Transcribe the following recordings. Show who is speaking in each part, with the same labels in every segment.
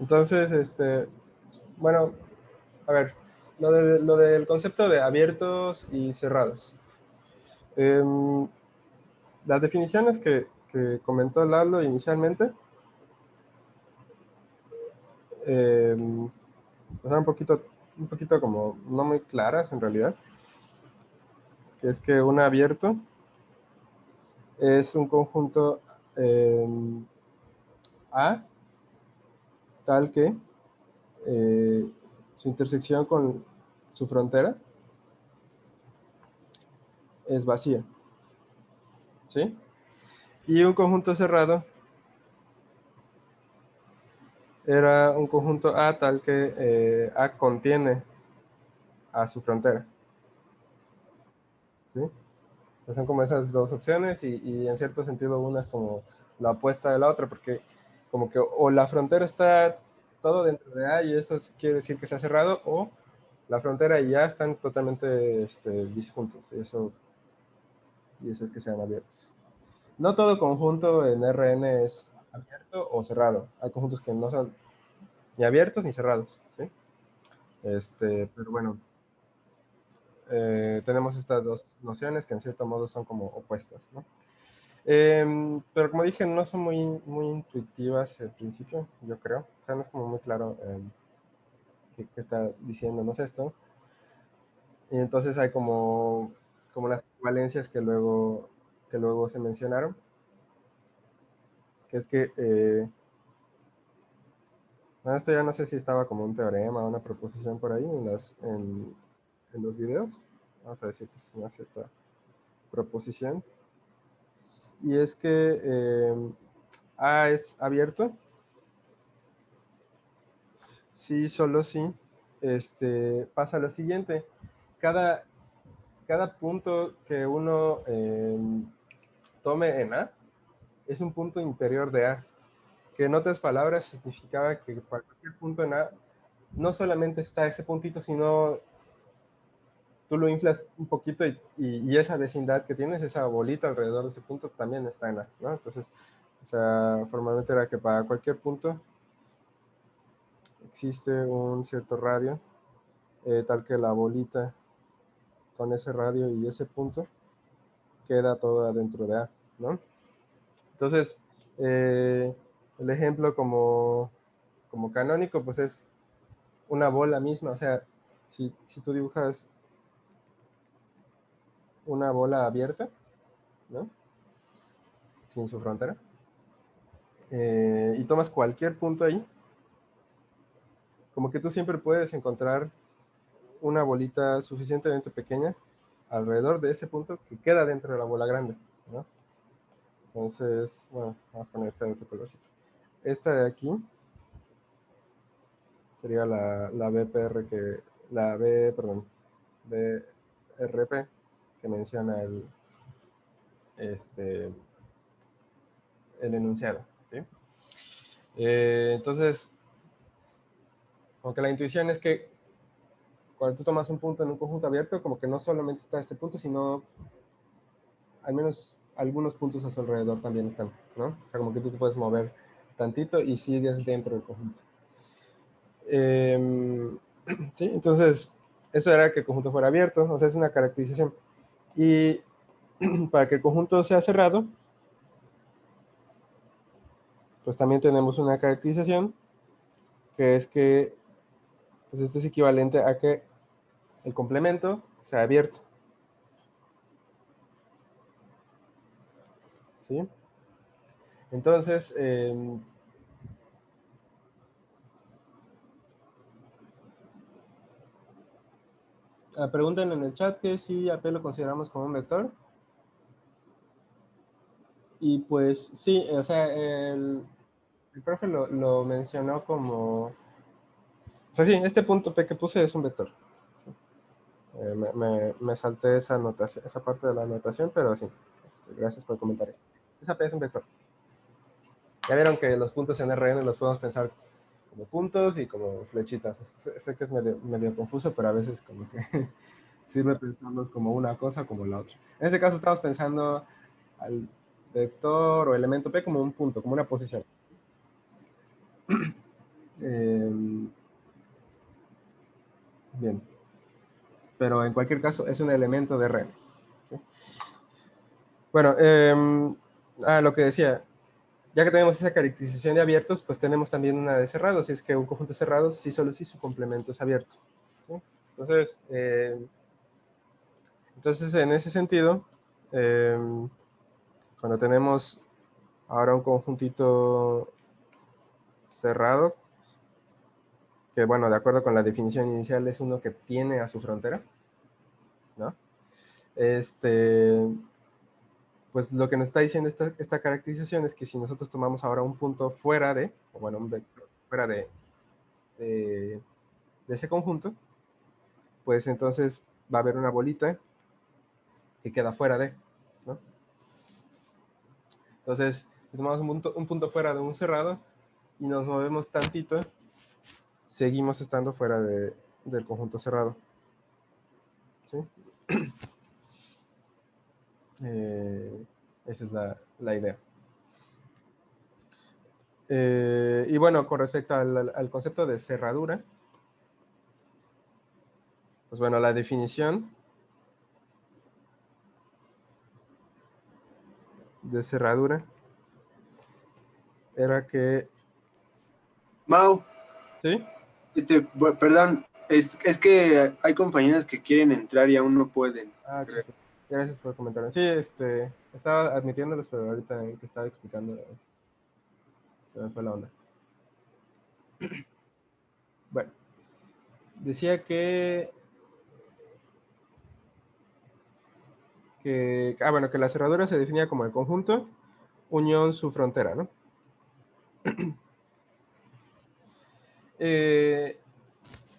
Speaker 1: Entonces, bueno, a ver, lo del concepto de abiertos y cerrados. Las definiciones que comentó Lalo inicialmente son un poquito como no muy claras en realidad, que es que un abierto es un conjunto eh, A tal que su intersección con su frontera es vacía, ¿sí? Y un conjunto cerrado era un conjunto A tal que A contiene a su frontera, ¿sí? Entonces son como esas dos opciones y en cierto sentido una es como la opuesta de la otra, porque como que o la frontera está todo dentro de A y eso quiere decir que se ha cerrado, o la frontera y A están totalmente disjuntos, y eso es que sean abiertos. No todo conjunto en RN es abierto o cerrado. Hay conjuntos que no son ni abiertos ni cerrados, ¿sí? Pero bueno, tenemos estas dos nociones que en cierto modo son como opuestas, ¿no? Pero como dije, no son muy intuitivas al principio, yo creo. O sea, no es como muy claro qué está diciéndonos esto. Y entonces hay como las equivalencias que luego se mencionaron, que es que, bueno, esto ya no sé si estaba como un teorema o una proposición por ahí en los videos. Vamos a decir que es una cierta proposición. Y es que A es abierto, sí, solo sí. Pasa lo siguiente. Cada, cada punto que uno tome en A es un punto interior de A, que en otras palabras significaba que para cualquier punto en A no solamente está ese puntito, sino tú lo inflas un poquito y esa vecindad que tienes, esa bolita alrededor de ese punto, también está en A, ¿no? Entonces, o sea, formalmente era que para cualquier punto existe un cierto radio, tal que la bolita con ese radio y ese punto queda todo adentro de A, ¿no? Entonces, el ejemplo como canónico, pues es una bola misma, o sea, si tú dibujas una bola abierta, ¿no? Sin su frontera, y tomas cualquier punto ahí, como que tú siempre puedes encontrar una bolita suficientemente pequeña alrededor de ese punto que queda dentro de la bola grande, ¿no? Entonces, bueno, vamos a poner esta de otro colorcito. Esta de aquí sería la BPR la B, perdón, BRP que menciona este, el enunciado, ¿sí? Entonces, aunque la intuición es que cuando tú tomas un punto en un conjunto abierto, como que no solamente está este punto, sino al menos algunos puntos a su alrededor también están, ¿no? O sea, como que tú te puedes mover tantito y sigues dentro del conjunto. Sí, entonces, eso era que el conjunto fuera abierto, o sea, es una caracterización. Y para que el conjunto sea cerrado, pues también tenemos una caracterización, que es que pues esto es equivalente a que el complemento sea abierto, ¿sí? Entonces, preguntan en el chat que si AP lo consideramos como un vector. Y pues sí, o sea, el profe lo mencionó como... O sea, sí, este punto P que puse es un vector. Sí. Me salté esa anotación, esa parte de la anotación, pero sí, gracias por el comentario. Esa P es un vector. Ya vieron que los puntos en RN los podemos pensar como puntos y como flechitas. Sé que es medio confuso, pero a veces como que sirve pensarlos como una cosa como la otra. En este caso estamos pensando al vector o elemento P como un punto, como una posición. pero en cualquier caso es un elemento de Rn. ¿Sí? Bueno, lo que decía, ya que tenemos esa caracterización de abiertos, pues tenemos también una de cerrados, y es que un conjunto cerrado sí solo si su complemento es abierto. ¿Sí? Entonces, en ese sentido, cuando tenemos ahora un conjuntito cerrado, que bueno, de acuerdo con la definición inicial es uno que tiene a su frontera, ¿no? Pues lo que nos está diciendo esta caracterización es que si nosotros tomamos ahora un punto fuera de, o bueno, un vector fuera de ese conjunto, pues entonces va a haber una bolita que queda fuera de, ¿no? Entonces, si tomamos un punto fuera de un cerrado y nos movemos tantito, seguimos estando fuera del conjunto cerrado. ¿Sí? Esa es la idea. Y bueno, con respecto al concepto de cerradura, pues bueno, la definición de cerradura era que...
Speaker 2: Mau,
Speaker 1: ¿Sí?
Speaker 2: perdón, es que hay compañeras que quieren entrar y aún no pueden.
Speaker 1: Ah, chicos. Gracias por comentar. Sí, estaba admitiéndolos, pero ahorita que estaba explicando, se me fue la onda. Bueno, decía bueno, que la cerradura se definía como el conjunto unión su frontera, ¿no?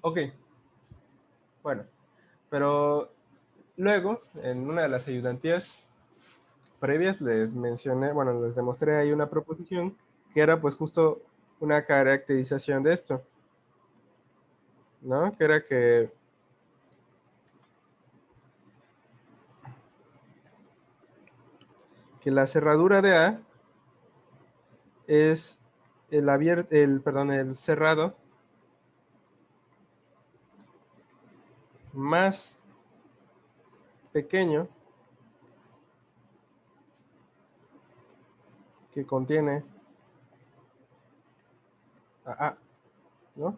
Speaker 1: Ok, bueno, pero luego, en una de las ayudantías previas, les mencioné, bueno, les demostré ahí una proposición que era pues justo una caracterización de esto, ¿no? Que era que la cerradura de A es el cerrado más pequeño que contiene a A, ¿no?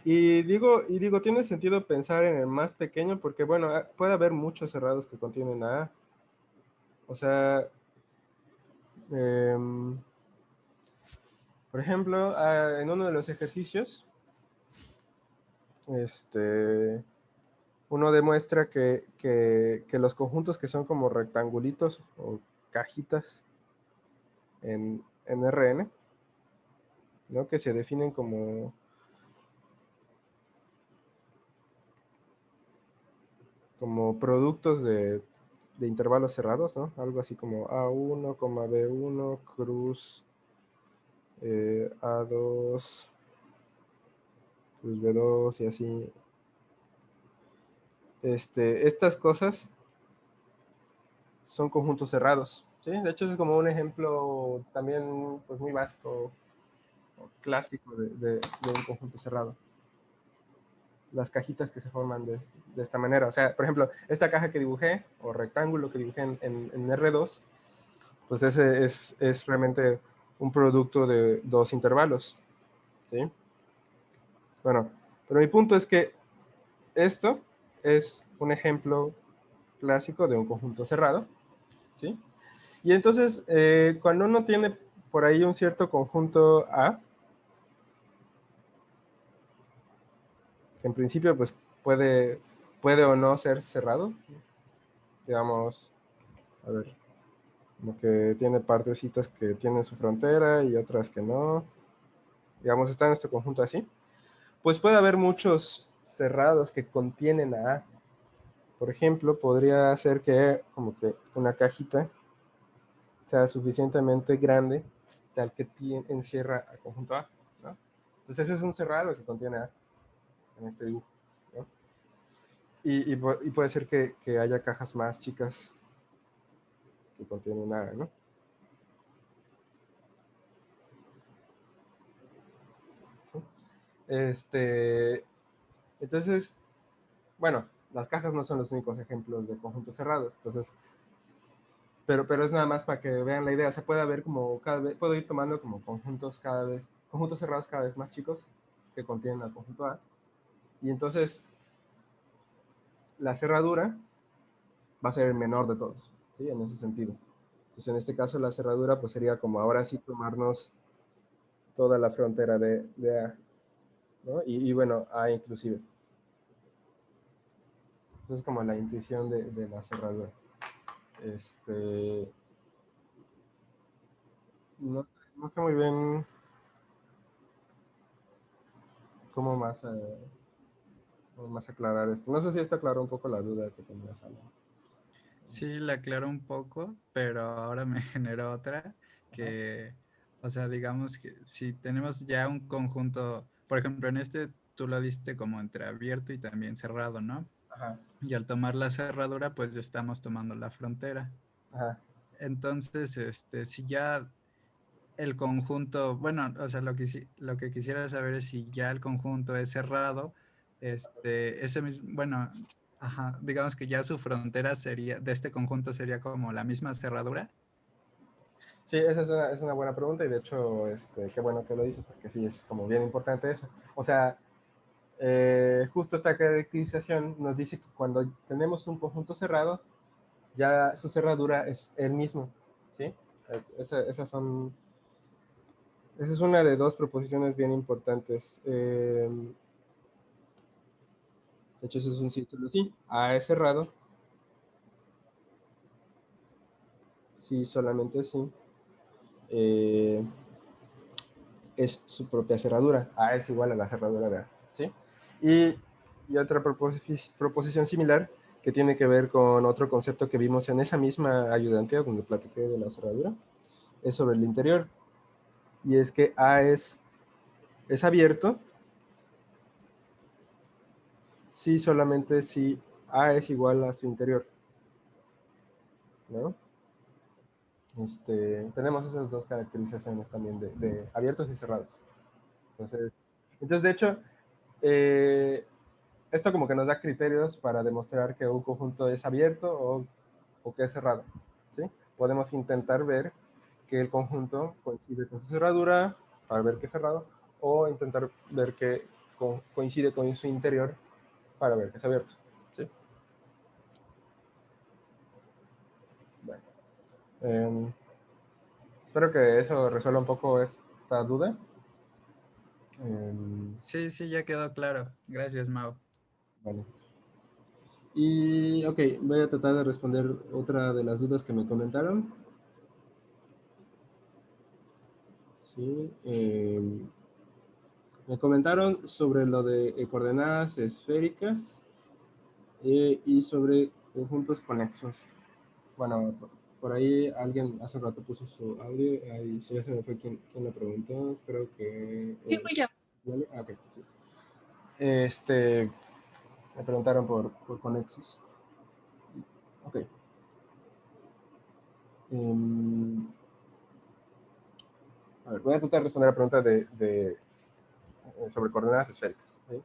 Speaker 1: Y digo, tiene sentido pensar en el más pequeño porque, bueno, puede haber muchos cerrados que contienen a A. O sea, por ejemplo, en uno de los ejercicios, uno demuestra que los conjuntos que son como rectangulitos o cajitas en Rn, ¿no? Que se definen como productos de intervalos cerrados, ¿no? Algo así como A1, B1, cruz A2, cruz B2 y así. Estas cosas son conjuntos cerrados, ¿sí? De hecho, es como un ejemplo también pues, muy básico o clásico de un conjunto cerrado. Las cajitas que se forman de esta manera. O sea, por ejemplo, esta caja que dibujé, o rectángulo que dibujé en R2, pues ese es realmente un producto de dos intervalos, ¿sí? Bueno, pero mi punto es que esto es un ejemplo clásico de un conjunto cerrado, ¿sí? Y entonces, cuando uno tiene por ahí un cierto conjunto A, que en principio pues puede o no ser cerrado, digamos, a ver, como que tiene partecitas que tienen su frontera y otras que no, digamos, está en este conjunto así, pues puede haber muchos cerrados que contienen a A. Por ejemplo, podría ser que como que una cajita sea suficientemente grande tal que encierra al conjunto A, ¿no? Entonces ese es un cerrado que contiene A en este dibujo, ¿no? Y puede ser que haya cajas más chicas que contienen A, ¿no? ¿Sí? Entonces, bueno, las cajas no son los únicos ejemplos de conjuntos cerrados. Entonces, pero es nada más para que vean la idea. Se puede ver como cada vez, puedo ir tomando como conjuntos conjuntos cerrados cada vez más chicos que contienen al conjunto A. Y entonces la cerradura va a ser el menor de todos, ¿sí? En ese sentido. Entonces, en este caso, la cerradura pues sería como ahora sí tomarnos toda la frontera de A, ¿no? Y bueno, A inclusive. Entonces, como la intuición de la cerradura. No, no sé muy bien cómo más aclarar esto. No sé si esto aclaró un poco la duda que tenías, Ana.
Speaker 3: Sí, la aclaro un poco, pero ahora me generó otra
Speaker 1: Ajá.
Speaker 3: que, o sea, digamos que si tenemos ya un conjunto, por ejemplo, en este tú lo diste como entre abierto y también cerrado, ¿no?
Speaker 1: Ajá.
Speaker 3: Y al tomar la cerradura, pues ya estamos tomando la frontera.
Speaker 1: Ajá.
Speaker 3: Entonces, si ya el conjunto, bueno, o sea, lo que quisiera saber es si ya el conjunto es cerrado, ese mismo, bueno, ajá, digamos que ya su frontera sería, de este conjunto sería como la misma cerradura.
Speaker 1: Sí, esa es una buena pregunta y de hecho, qué bueno que lo dices porque sí, es como bien importante eso. O sea, justo esta caracterización nos dice que cuando tenemos un conjunto cerrado, ya su cerradura es el mismo, ¿sí? Esa es una de dos proposiciones bien importantes. De hecho, eso es un círculo así. A es cerrado, sí, solamente sí. Eh, es su propia cerradura. A es igual a la cerradura de A, ¿sí? Y otra proposición similar que tiene que ver con otro concepto que vimos en esa misma ayudantía donde platiqué de la cerradura, es sobre el interior. Y es que A es abierto si solamente si A es igual a su interior, ¿no? Tenemos esas dos caracterizaciones también de abiertos y cerrados. Entonces de hecho, eh, esto como que nos da criterios para demostrar que un conjunto es abierto o que es cerrado, ¿sí? Podemos intentar ver que el conjunto coincide con su cerradura para ver que es cerrado, o intentar ver que coincide con su interior para ver que es abierto, ¿sí? Bueno, eh, espero que eso resuelva un poco esta duda. Eh,
Speaker 3: Sí, sí, ya quedó claro. Gracias, Mau.
Speaker 1: vale. Y, ok, voy a tratar de responder otra de las dudas que me comentaron. Sí, me comentaron sobre lo de coordenadas esféricas y sobre conjuntos conexos. Bueno, por ahí alguien hace un rato puso su audio, ahí sí, ya se me fue quién lo preguntó, creo que...
Speaker 4: Sí, fui yo.
Speaker 1: ¿Vale? Ah, ok, sí. Me preguntaron por conexos. Ok. Em, a ver, voy a tratar de responder la pregunta sobre coordenadas esféricas. ¿Sí?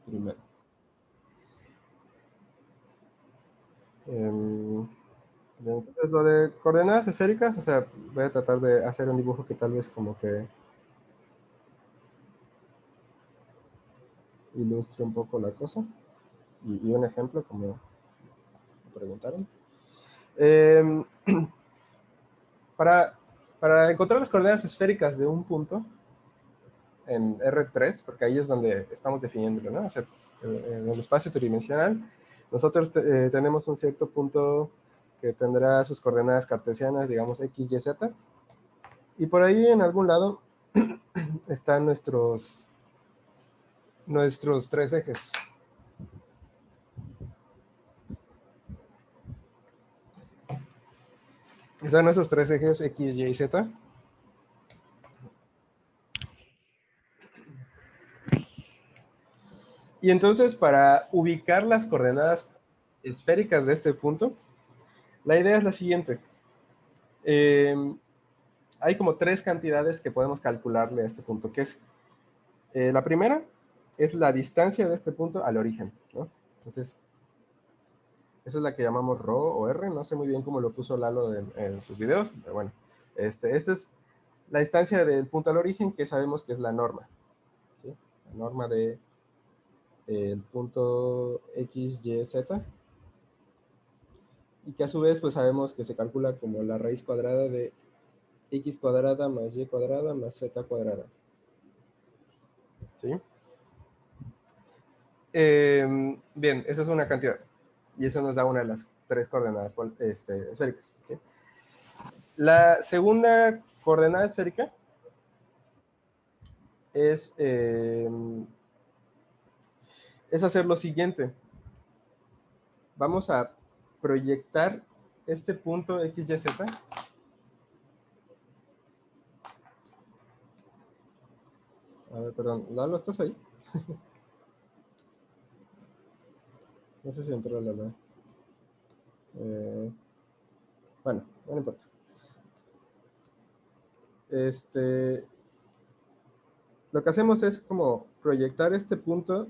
Speaker 1: Primero. Em, entonces, lo de coordenadas esféricas, o sea, voy a tratar de hacer un dibujo que tal vez como que ilustre un poco la cosa. Y un ejemplo, como me preguntaron. Em, para, para encontrar las coordenadas esféricas de un punto en R3, porque ahí es donde estamos definiéndolo, ¿no? O sea, en el espacio tridimensional, nosotros tenemos un cierto punto que tendrá sus coordenadas cartesianas, digamos X, Y, Z, y por ahí en algún lado están nuestros tres ejes. Están nuestros tres ejes X, Y y Z. Y entonces, para ubicar las coordenadas esféricas de este punto, la idea es la siguiente. Hay como tres cantidades que podemos calcularle a este punto, que es la primera, es la distancia de este punto al origen, ¿no? Entonces, esa es la que llamamos ρ o r, no sé muy bien cómo lo puso Lalo en sus videos, pero bueno, esta es la distancia del punto al origen, que sabemos que es la norma, ¿sí? La norma de el punto x, y, z, y que a su vez pues sabemos que se calcula como la raíz cuadrada de x cuadrada más y cuadrada más z cuadrada, ¿sí? Bien, esa es una cantidad, y eso nos da una de las tres coordenadas esféricas, ¿sí? La segunda coordenada esférica es hacer lo siguiente. Vamos a proyectar este punto x, y, z. A ver, perdón, Lalo, ¿estás ahí? No sé si entró Lalo. Bueno, no importa. Lo que hacemos es como proyectar este punto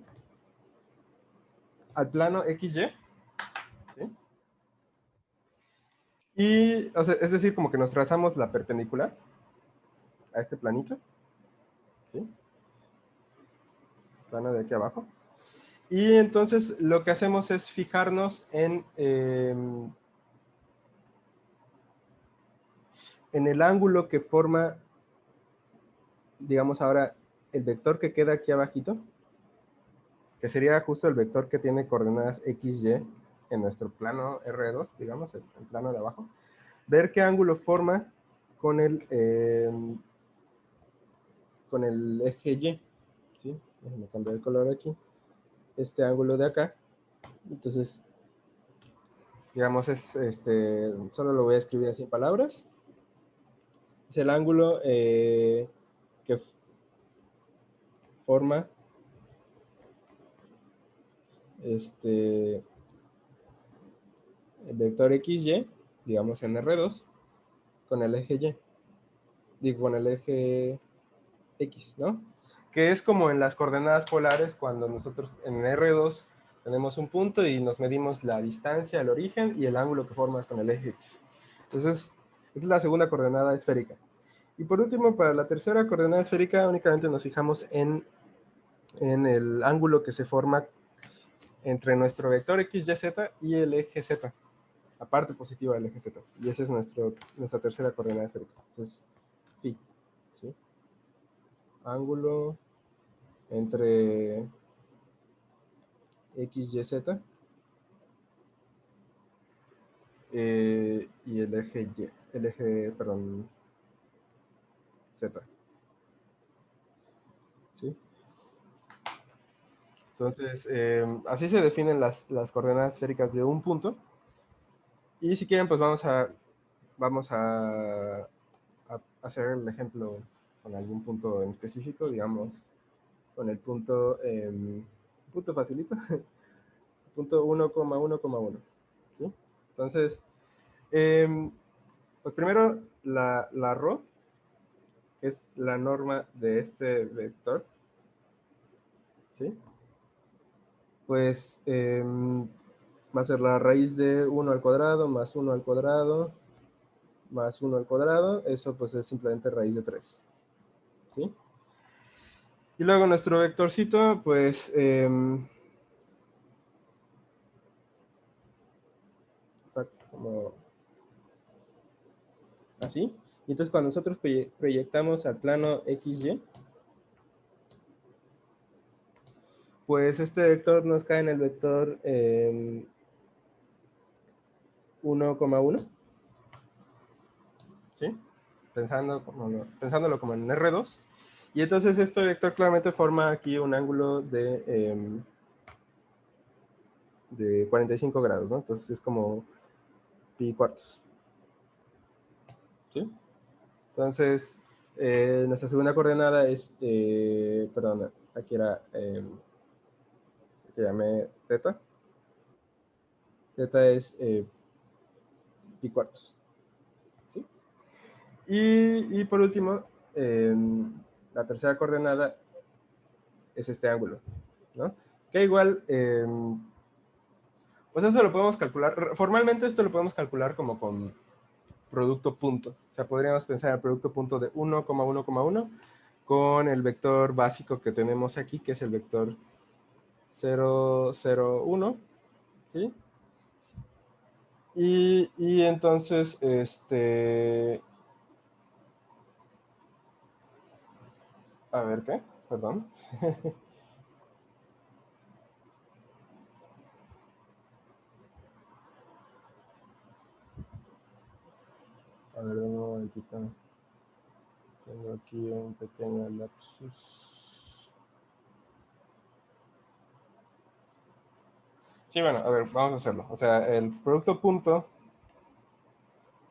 Speaker 1: al plano XY, ¿sí? Y, o sea, es decir, como que nos trazamos la perpendicular a este planito, ¿sí? Plano de aquí abajo. Y entonces lo que hacemos es fijarnos en el ángulo que forma, digamos ahora, el vector que queda aquí abajito, que sería justo el vector que tiene coordenadas x, y en nuestro plano R2, digamos, el plano de abajo. Ver qué ángulo forma con el eje Y, ¿sí? Déjenme cambiar el color aquí. Este ángulo de acá. Entonces, digamos, solo lo voy a escribir así en palabras. Es el ángulo que forma el vector XY, digamos en R2, con el eje Y. Digo, con el eje X, ¿no? Que es como en las coordenadas polares cuando nosotros en R2 tenemos un punto y nos medimos la distancia, el origen y el ángulo que formas con el eje X. Entonces, es la segunda coordenada esférica. Y por último, para la tercera coordenada esférica, únicamente nos fijamos en el ángulo que se forma entre nuestro vector X, Y, Z y el eje Z, la parte positiva del eje Z. Y esa es nuestra tercera coordenada esférica. Entonces, phi, ¿sí? Ángulo entre X, Y, Z y perdón, Z. ¿Sí? Entonces, así se definen las coordenadas esféricas de un punto. Y si quieren, pues vamos a hacer el ejemplo con algún punto en específico, digamos, con el punto facilito, punto 1,1,1. ¿Sí? Entonces, pues primero la ρ, que es la norma de este vector, ¿sí? Pues va a ser la raíz de 1 al cuadrado más 1 al cuadrado más 1 al cuadrado. Eso pues es simplemente raíz de 3. ¿Sí? Y luego nuestro vectorcito, pues está como así. Y entonces cuando nosotros proyectamos al plano XY, pues este vector nos cae en el vector 1,1. ¿Sí? Pensándolo como en R2. Y entonces este vector claramente forma aquí un ángulo de 45 grados, ¿no? Entonces es como pi cuartos. ¿Sí? Entonces, nuestra segunda coordenada es, perdón, aquí era, que llamé θ. Θ es pi cuartos. ¿Sí? Y por último, la tercera coordenada es este ángulo, ¿no? Que igual, pues eso lo podemos calcular, formalmente esto lo podemos calcular como con producto punto. O sea, podríamos pensar el producto punto de 1,1,1 con el vector básico que tenemos aquí, que es el vector 0, 0, 1, ¿sí? Y entonces, a ver, ¿qué? Perdón. A ver, un momentito. Tengo aquí un pequeño lapsus. Sí, bueno, a ver, vamos a hacerlo. O sea, el producto punto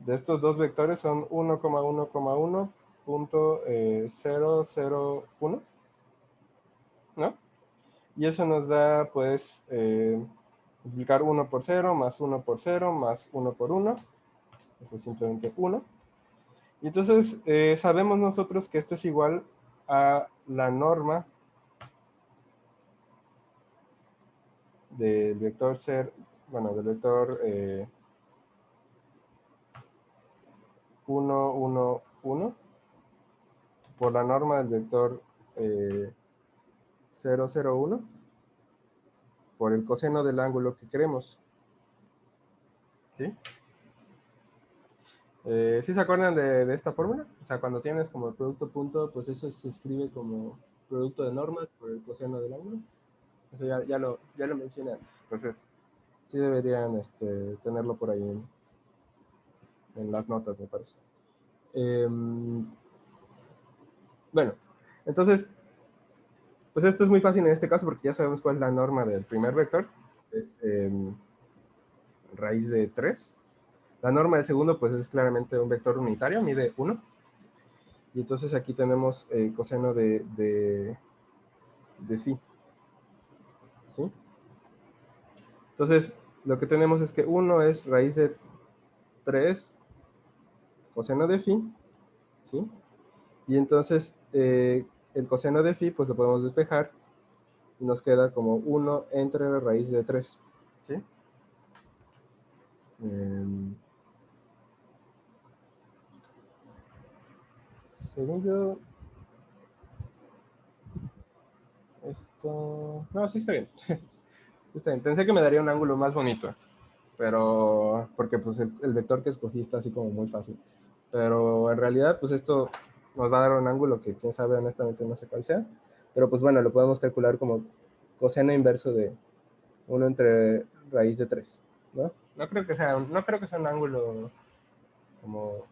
Speaker 1: de estos dos vectores son 1,1,1.001, ¿no? Y eso nos da, pues, multiplicar 1 por 0, más 1 por 0, más 1 por 1. Eso es simplemente 1. Y entonces sabemos nosotros que esto es igual a la norma del vector ser, bueno, del vector 1, 1, 1 por la norma del vector 0, 0, 1 por el coseno del ángulo que queremos. ¿Sí? ¿Sí se acuerdan de esta fórmula? O sea, cuando tienes como el producto punto, pues eso se escribe como producto de normas por el coseno del ángulo. Eso ya lo mencioné antes. Entonces, sí deberían tenerlo por ahí en las notas, me parece. Bueno, entonces, pues esto es muy fácil en este caso porque ya sabemos cuál es la norma del primer vector. Es raíz de 3. La norma del segundo, pues es claramente un vector unitario, mide 1. Y entonces aquí tenemos coseno de phi. ¿Sí? Entonces, lo que tenemos es que 1 es raíz de 3 coseno de phi. ¿Sí? Y entonces, el coseno de phi, pues lo podemos despejar. Y nos queda como 1 entre raíz de 3. ¿Sí? Según yo, esto... No, sí está bien. Está bien. Pensé que me daría un ángulo más bonito, pero porque pues el vector que escogí está así como muy fácil. Pero en realidad, pues esto nos va a dar un ángulo que quién sabe, honestamente no sé cuál sea. Pero pues bueno, lo podemos calcular como coseno inverso de 1 entre raíz de 3, ¿no? No creo que sea un ángulo como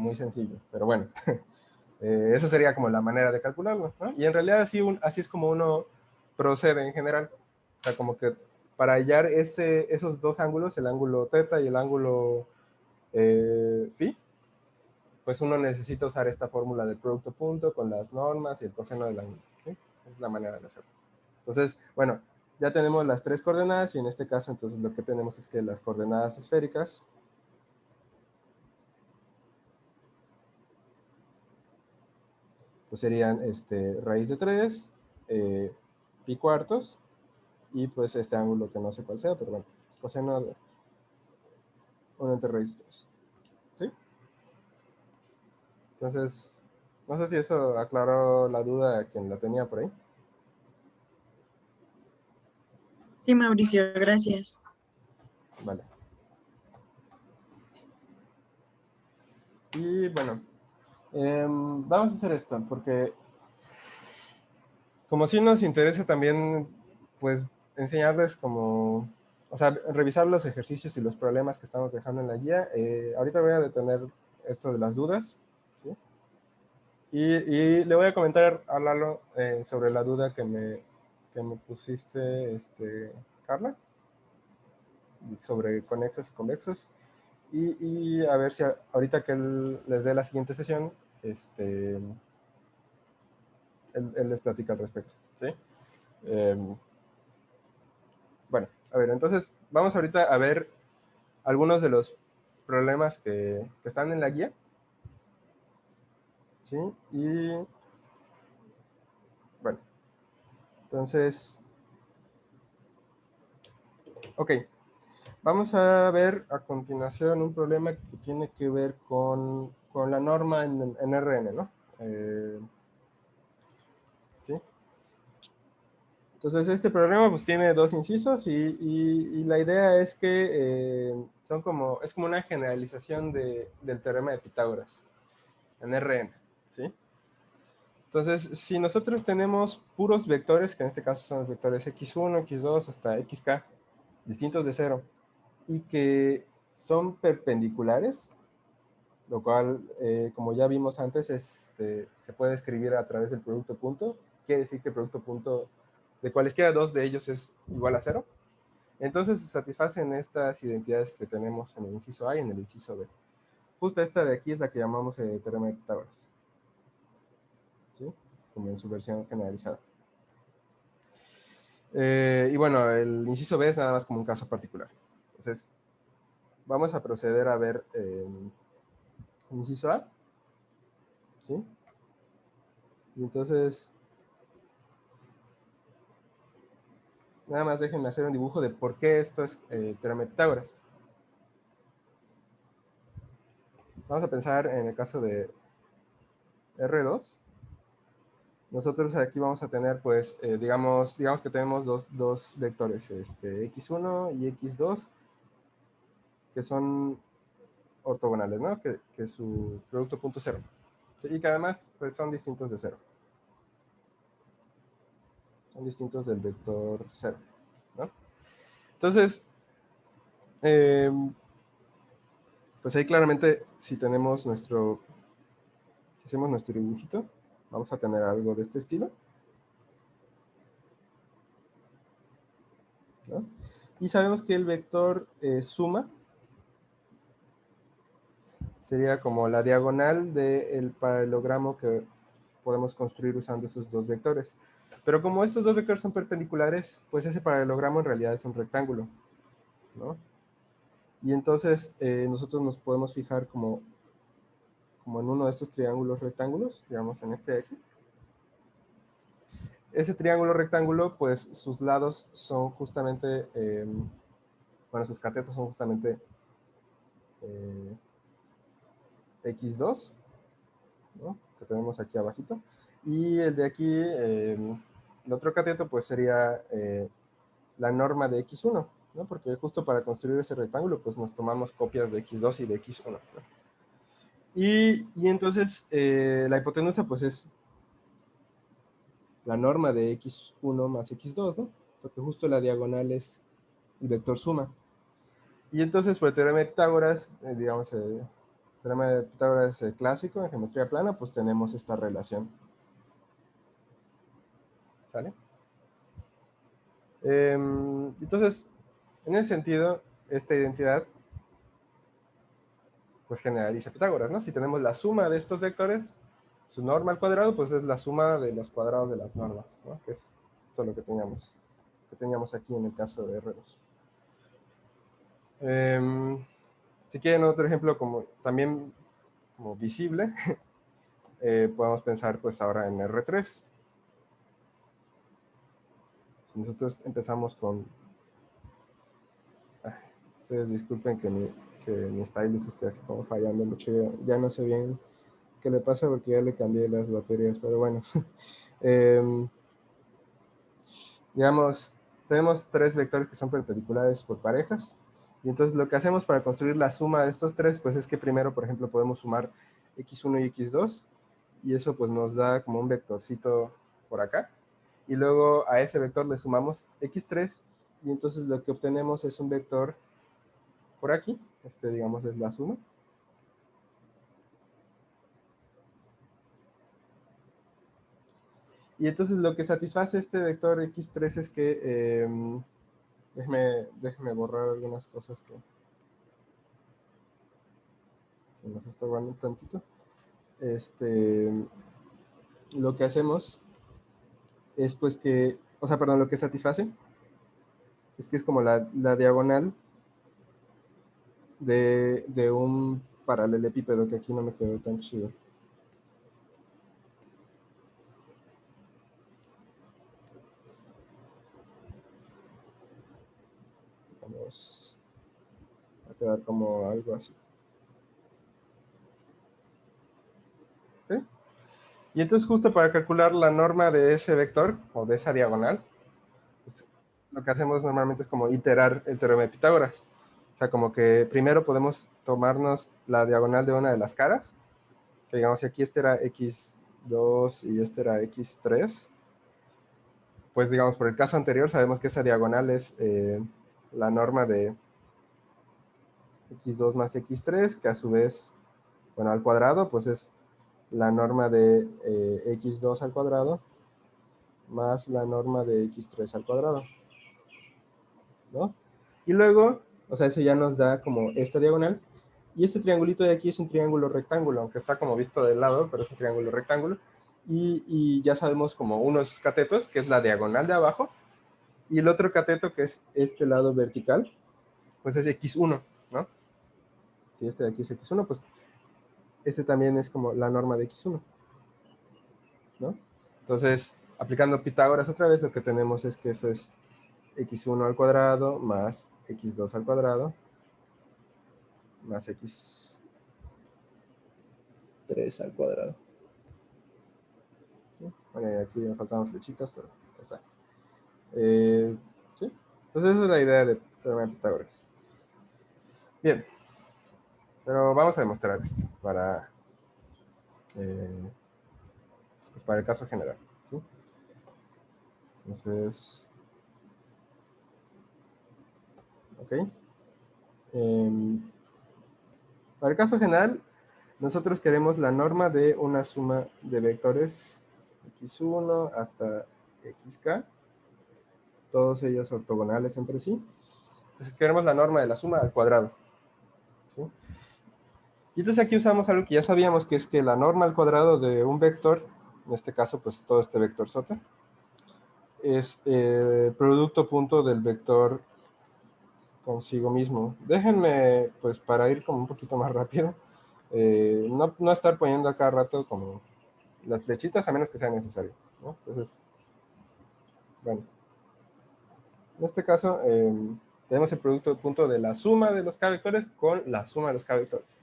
Speaker 1: muy sencillo, pero bueno. Esa sería como la manera de calcularlo, ¿no? Y en realidad así es como uno procede en general. O sea, como que para hallar esos dos ángulos, el ángulo θ y el ángulo phi, pues uno necesita usar esta fórmula del producto punto con las normas y el coseno del ángulo, ¿sí? Esa es la manera de hacerlo. Entonces, bueno, ya tenemos las tres coordenadas y en este caso entonces lo que tenemos es que las coordenadas esféricas pues serían raíz de 3, pi cuartos, y pues este ángulo que no sé cuál sea, pero bueno, es coseno de 1 entre raíz de 3. ¿Sí? Entonces, no sé si eso aclaró la duda a quien la tenía por ahí.
Speaker 4: Sí, Mauricio, gracias.
Speaker 1: Vale. Y bueno, vamos a hacer esto, porque como sí nos interesa también, pues, enseñarles como, o sea, revisar los ejercicios y los problemas que estamos dejando en la guía. Ahorita voy a detener esto de las dudas, ¿sí? Y le voy a comentar a Lalo sobre la duda que me pusiste, Carla, sobre conexos y convexos. Y a ver si ahorita que él les dé la siguiente sesión, él les platica al respecto, ¿sí? Bueno, a ver, entonces vamos ahorita a ver algunos de los problemas que están en la guía, ¿sí? Y Bueno, entonces, ok. Vamos a ver a continuación un problema que tiene que ver con la norma en Rn, ¿no? ¿Sí? Entonces, este problema pues tiene dos incisos y la idea es que es como una generalización del teorema de Pitágoras en Rn, ¿sí? Entonces, si nosotros tenemos puros vectores, que en este caso son los vectores x1, x2 hasta xk, distintos de cero, y que son perpendiculares, lo cual, como ya vimos antes, se puede escribir a través del producto punto. Quiere decir que el producto punto de cualesquiera dos de ellos es igual a cero. Entonces se satisfacen estas identidades que tenemos en el inciso A y en el inciso B. Justo esta de aquí es la que llamamos teorema de Pitágoras, ¿sí? Como en su versión generalizada. Y bueno, el inciso B es nada más como un caso particular. Entonces, vamos a proceder a ver el inciso A, ¿sí? Y entonces, nada más déjenme hacer un dibujo de por qué esto es teorema de Pitágoras. Vamos a pensar en el caso de R2. Nosotros aquí vamos a tener, pues, digamos que tenemos dos vectores, x1 y x2, que son ortogonales, ¿no? Que su producto punto cero. ¿Sí? Y que además pues, son distintos de cero. Son distintos del vector cero, ¿no? Entonces, pues ahí claramente, si hacemos nuestro dibujito, vamos a tener algo de este estilo, ¿no? Y sabemos que el vector suma sería como la diagonal del paralelogramo que podemos construir usando esos dos vectores. Pero como estos dos vectores son perpendiculares, pues ese paralelogramo en realidad es un rectángulo, ¿no? Y entonces nosotros nos podemos fijar como en uno de estos triángulos rectángulos, digamos en este de aquí. Ese triángulo rectángulo, pues sus lados son justamente, bueno, sus catetos son justamente x2, ¿no? Que tenemos aquí abajito. Y el de aquí, el otro cateto, pues sería la norma de x1, ¿no? Porque justo para construir ese rectángulo, pues nos tomamos copias de x2 y de x1, ¿no? Y entonces la hipotenusa, pues es la norma de x1 más x2, ¿no? Porque justo la diagonal es el vector suma. Y entonces, por el teorema de Pitágoras, digamos, el teorema de Pitágoras clásico en geometría plana, pues tenemos esta relación. ¿Sale? Entonces, en ese sentido, esta identidad pues generaliza Pitágoras, ¿no? Si tenemos la suma de estos vectores, su norma al cuadrado, pues es la suma de los cuadrados de las normas, ¿no? Que es esto lo que teníamos aquí en el caso de R2. Si quieren otro ejemplo también como visible, podemos pensar pues ahora en R3. Si nosotros empezamos con... ustedes disculpen que mi stylus esté así como fallando mucho, ya no sé bien qué le pasa porque ya le cambié las baterías, pero bueno. Digamos, tenemos tres vectores que son perpendiculares por parejas, y entonces lo que hacemos para construir la suma de estos tres, pues es que primero, por ejemplo, podemos sumar x1 y x2, y eso pues nos da como un vectorcito por acá, y luego a ese vector le sumamos x3, y entonces lo que obtenemos es un vector por aquí, digamos es la suma. Y entonces lo que satisface este vector x3 es que, déjeme borrar algunas cosas que nos estorban un tantito. Lo que hacemos es pues que, o sea, perdón, lo que satisface es que es como la diagonal de un paralelepípedo, que aquí no me quedó tan chido. digamos, va a quedar como algo así. ¿Sí? Y entonces justo para calcular la norma de ese vector o de esa diagonal, pues, lo que hacemos normalmente es como iterar el teorema de Pitágoras. O sea, como que primero podemos tomarnos la diagonal de una de las caras, que digamos si aquí este era x2 y este era x3, pues digamos por el caso anterior sabemos que esa diagonal es la norma de x2 más x3, que a su vez, bueno, al cuadrado, pues es la norma de x2 al cuadrado más la norma de x3 al cuadrado, ¿no? Y luego, o sea, eso ya nos da como esta diagonal, y este triangulito de aquí es un triángulo rectángulo, aunque está como visto de lado, pero es un triángulo rectángulo, y ya sabemos como uno de sus catetos, que es la diagonal de abajo, y el otro cateto, que es este lado vertical, pues es x1, ¿no? Si este de aquí es x1, pues este también es como la norma de x1, ¿no? Entonces, aplicando Pitágoras otra vez, lo que tenemos es que eso es x1 al cuadrado más x2 al cuadrado más x3 al cuadrado. ¿Sí? Bueno, aquí me faltaban flechitas, pero ya está. ¿Sí? Entonces esa es la idea de teorema de Pitágoras. Bien, pero vamos a demostrar esto para, pues para el caso general. ¿Sí? Entonces, ok. Para el caso general, nosotros queremos la norma de una suma de vectores x1 hasta xk, todos ellos ortogonales entre sí. Entonces queremos la norma de la suma al cuadrado. ¿Sí? Y entonces aquí usamos algo que ya sabíamos, que es que la norma al cuadrado de un vector, en este caso pues todo este vector sota, es producto punto del vector consigo mismo. Déjenme, pues para ir como un poquito más rápido, no estar poniendo a cada rato como las flechitas a menos que sea necesario, ¿no? Entonces, bueno, en este caso tenemos el producto punto de la suma de los k vectores con la suma de los k vectores.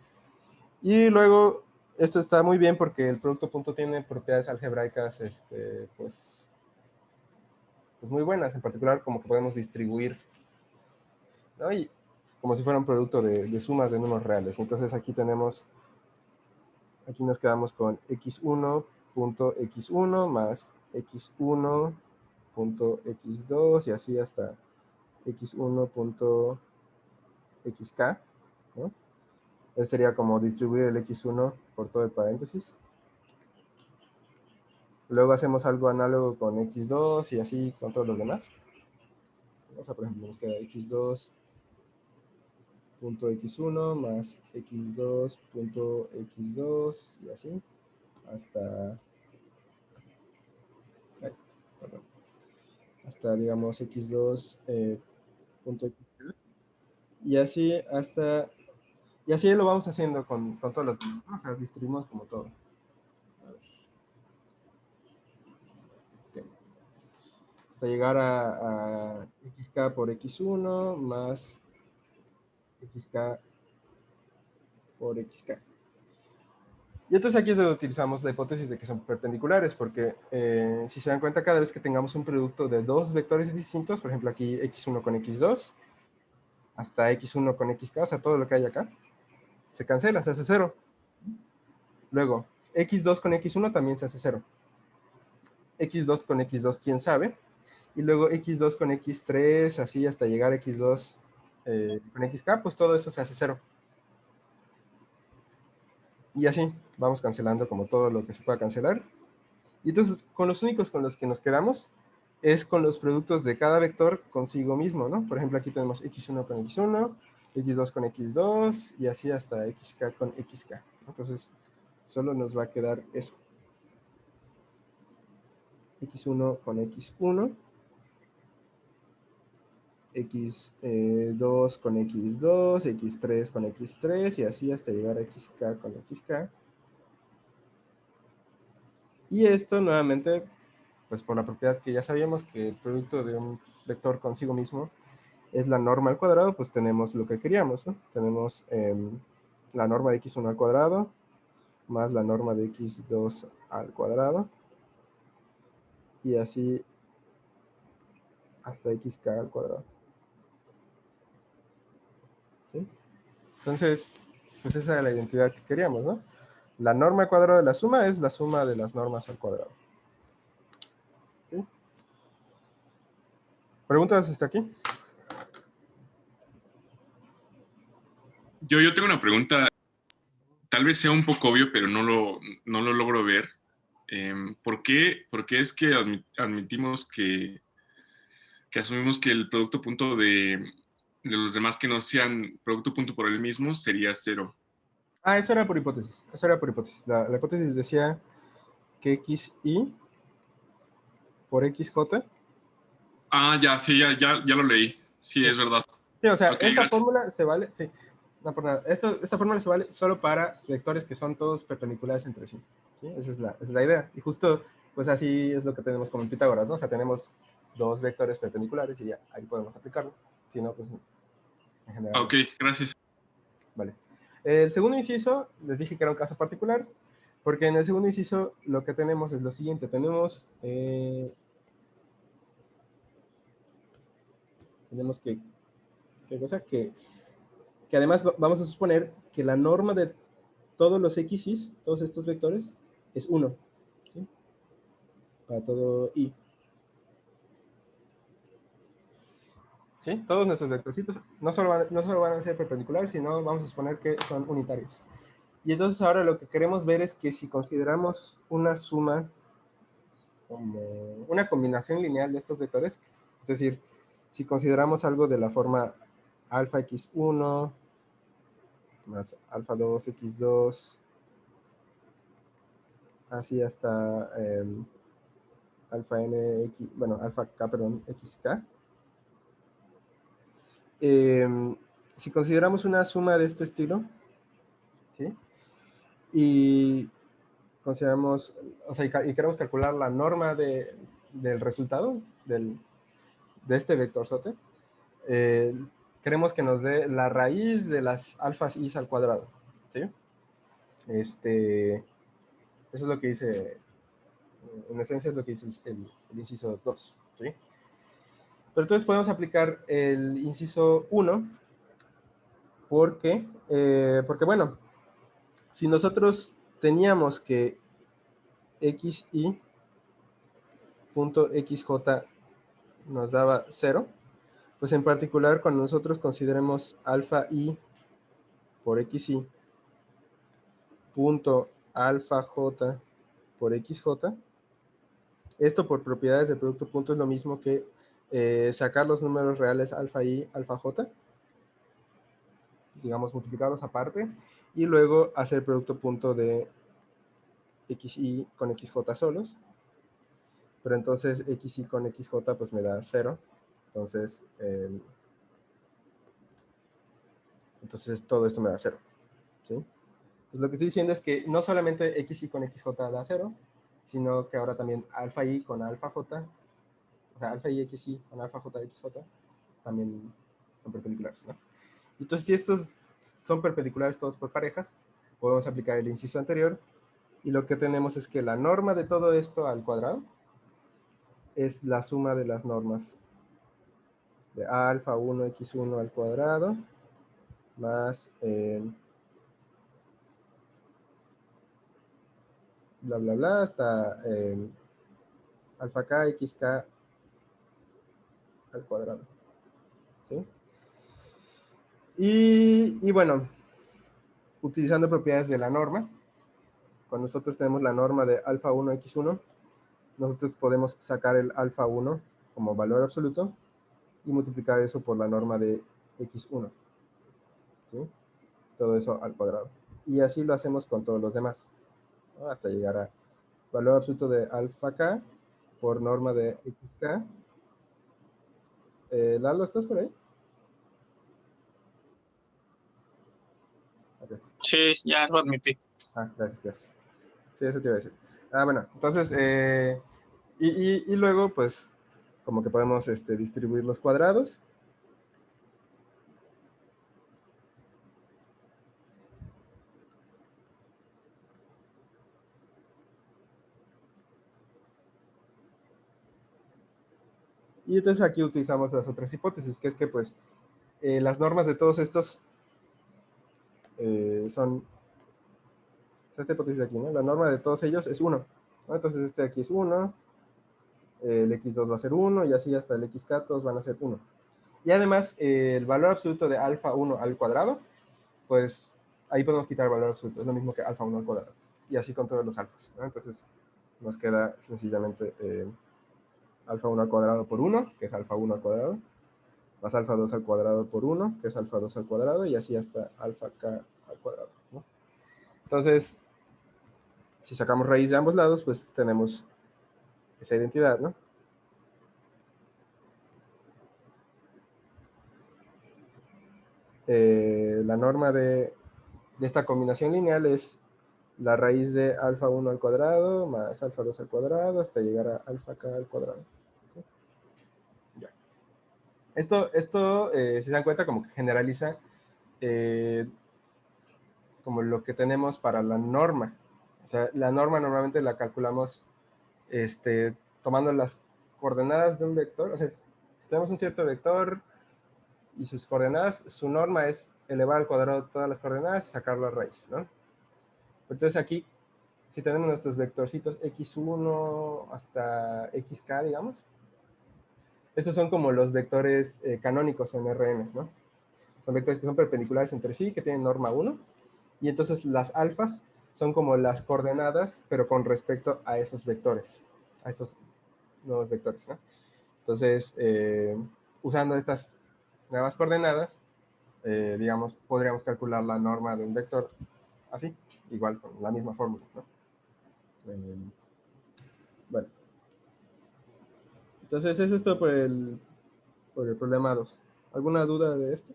Speaker 1: Y luego, esto está muy bien porque el producto punto tiene propiedades algebraicas pues muy buenas, en particular como que podemos distribuir, ¿no? Y como si fuera un producto de sumas de números reales. Entonces aquí tenemos, aquí nos quedamos con x1.x1 más x1.x2 y así hasta x1.xk, ¿no? Eso sería como distribuir el x1 por todo el paréntesis. Luego hacemos algo análogo con x2 y así con todos los demás. O sea, por ejemplo, nos queda x2.x1 más x2.x2 y así hasta, perdón, hasta digamos x2 punto x3 y así hasta, y así lo vamos haciendo con todos los demás, ¿no? O sea, distribuimos como todo. A ver. Okay. Hasta llegar a xk por x1 más xk por xk. Y entonces aquí es donde utilizamos la hipótesis de que son perpendiculares, porque si se dan cuenta, cada vez que tengamos un producto de dos vectores distintos, por ejemplo aquí x1 con x2, hasta x1 con xk, o sea, todo lo que hay acá, se cancela, se hace cero. Luego, x2 con x1 también se hace cero. x2 con x2, quién sabe. Y luego x2 con x3, así hasta llegar a x2 con xk, pues todo eso se hace cero. Y así, vamos cancelando como todo lo que se pueda cancelar. Y entonces, con los únicos con los que nos quedamos es con los productos de cada vector consigo mismo, ¿no? Por ejemplo, aquí tenemos x1 con x1, x2 con x2, y así hasta xk con xk. Entonces, solo nos va a quedar eso. x1 con x1, x2 con x2, x3 con x3, y así hasta llegar a xk con xk. Y esto nuevamente, pues por la propiedad que ya sabíamos, que el producto de un vector consigo mismo es la norma al cuadrado, pues tenemos lo que queríamos, ¿no? Tenemos la norma de x1 al cuadrado más la norma de x2 al cuadrado y así hasta xk al cuadrado. ¿Sí? Entonces, pues esa era la identidad que queríamos, ¿no? La norma al cuadrado de la suma es la suma de las normas al cuadrado. ¿Sí? ¿Preguntas hasta aquí?
Speaker 5: Yo tengo una pregunta, tal vez sea un poco obvio, pero no lo logro ver. ¿Por qué es que admitimos que asumimos que el producto punto de los demás que no sean producto punto por el mismo sería 0?
Speaker 1: Ah, eso era por hipótesis. Eso era por hipótesis. La hipótesis decía que xy por xj.
Speaker 5: Ah, ya, sí, ya lo leí. Sí, es verdad.
Speaker 1: Sí, o sea,
Speaker 5: Ok,
Speaker 1: esta
Speaker 5: gracias.
Speaker 1: fórmula se vale, sí, no por nada. Esta fórmula se vale solo para vectores que son todos perpendiculares entre sí. ¿Sí? Esa es la idea. Y justo, pues así es lo que tenemos como en Pitágoras, ¿no? O sea, tenemos dos vectores perpendiculares y ya ahí podemos aplicarlo. Si no, pues en general.
Speaker 5: Ok, gracias.
Speaker 1: Vale. El segundo inciso, les dije que era un caso particular, porque en el segundo inciso lo que tenemos es lo siguiente. Tenemos ¿qué cosa? Que además vamos a suponer que la norma de todos los x's, todos estos vectores, es 1. ¿Sí? Para todo i. ¿Sí? Todos nuestros vectorcitos no solo van a ser perpendiculares, sino vamos a suponer que son unitarios. Y entonces ahora lo que queremos ver es que si consideramos una suma como una combinación lineal de estos vectores, es decir, si consideramos algo de la forma alfa x1 más alfa 2 x2, así hasta alfa n x, bueno, alfa k, perdón, xk. Si consideramos una suma de este estilo, ¿sí? Y consideramos, o sea, y queremos calcular la norma del resultado de este vectorzote, queremos que nos dé la raíz de las alfas i al cuadrado, ¿sí? Eso es lo que dice, en esencia es lo que dice el inciso 2, ¿sí? Pero entonces podemos aplicar el inciso 1 porque, bueno, si nosotros teníamos que xy punto xj nos daba 0, pues en particular cuando nosotros consideremos alfa i por xy punto alfa j por xj, esto por propiedades del producto punto es lo mismo que sacar los números reales alfa i, alfa j, digamos multiplicarlos aparte, y luego hacer producto punto de xy con xj solos. Pero entonces xy con xj pues me da 0. Entonces todo esto me da 0. ¿Sí? Entonces lo que estoy diciendo es que no solamente xy con xj da 0, sino que ahora también alfa i con alfa j, o sea, alfa i xy con alfa j xj, también son perpendiculares, ¿no? Entonces, si estos son perpendiculares todos por parejas, podemos aplicar el inciso anterior, y lo que tenemos es que la norma de todo esto al cuadrado es la suma de las normas de alfa 1 x1 al cuadrado más bla bla bla hasta alfa k xk al cuadrado. ¿Sí? Y bueno, utilizando propiedades de la norma, cuando nosotros tenemos la norma de alfa 1 x1, nosotros podemos sacar el alfa 1 como valor absoluto y multiplicar eso por la norma de x1. ¿Sí? Todo eso al cuadrado. Y así lo hacemos con todos los demás, ¿no? Hasta llegar a valor absoluto de alfa k por norma de xk. Lalo, ¿estás por ahí? Okay.
Speaker 6: Sí, ya lo admití.
Speaker 1: Gracias. Sí, eso te iba a decir. Bueno, entonces, y luego, pues, como que podemos distribuir los cuadrados. Y entonces aquí utilizamos las otras hipótesis, que es que pues las normas de todos estos son, esta hipótesis de aquí, ¿no? La norma de todos ellos es 1, ¿no? Entonces este de aquí es 1, el x2 va a ser 1 y así hasta el xk todos van a ser 1. Y además el valor absoluto de alfa 1 al cuadrado, pues ahí podemos quitar el valor absoluto, es lo mismo que alfa 1 al cuadrado. Y así con todos los alfas, ¿no? Entonces nos queda sencillamente alfa 1 al cuadrado por 1, que es alfa 1 al cuadrado, más alfa 2 al cuadrado por 1, que es alfa 2 al cuadrado, y así hasta alfa k al cuadrado, ¿no? Entonces, si sacamos raíz de ambos lados, pues tenemos esa identidad, ¿no? La norma de esta combinación lineal es la raíz de alfa 1 al cuadrado más alfa 2 al cuadrado hasta llegar a alfa k al cuadrado. ¿Sí? Ya. Esto si se dan cuenta, como que generaliza como lo que tenemos para la norma. O sea, la norma normalmente la calculamos tomando las coordenadas de un vector. O sea, si tenemos un cierto vector y sus coordenadas, su norma es elevar al cuadrado todas las coordenadas y sacar la raíz, ¿no? Entonces aquí, si tenemos nuestros vectorcitos x1 hasta xk, digamos, estos son como los vectores canónicos en Rn, ¿no? Son vectores que son perpendiculares entre sí, que tienen norma 1, y entonces las alfas son como las coordenadas, pero con respecto a esos vectores, a estos nuevos vectores, ¿no? Entonces, usando estas nuevas coordenadas, digamos, podríamos calcular la norma de un vector así, igual con la misma fórmula, ¿no? Bueno, entonces eso es todo por el problema 2. ¿Alguna duda de esto?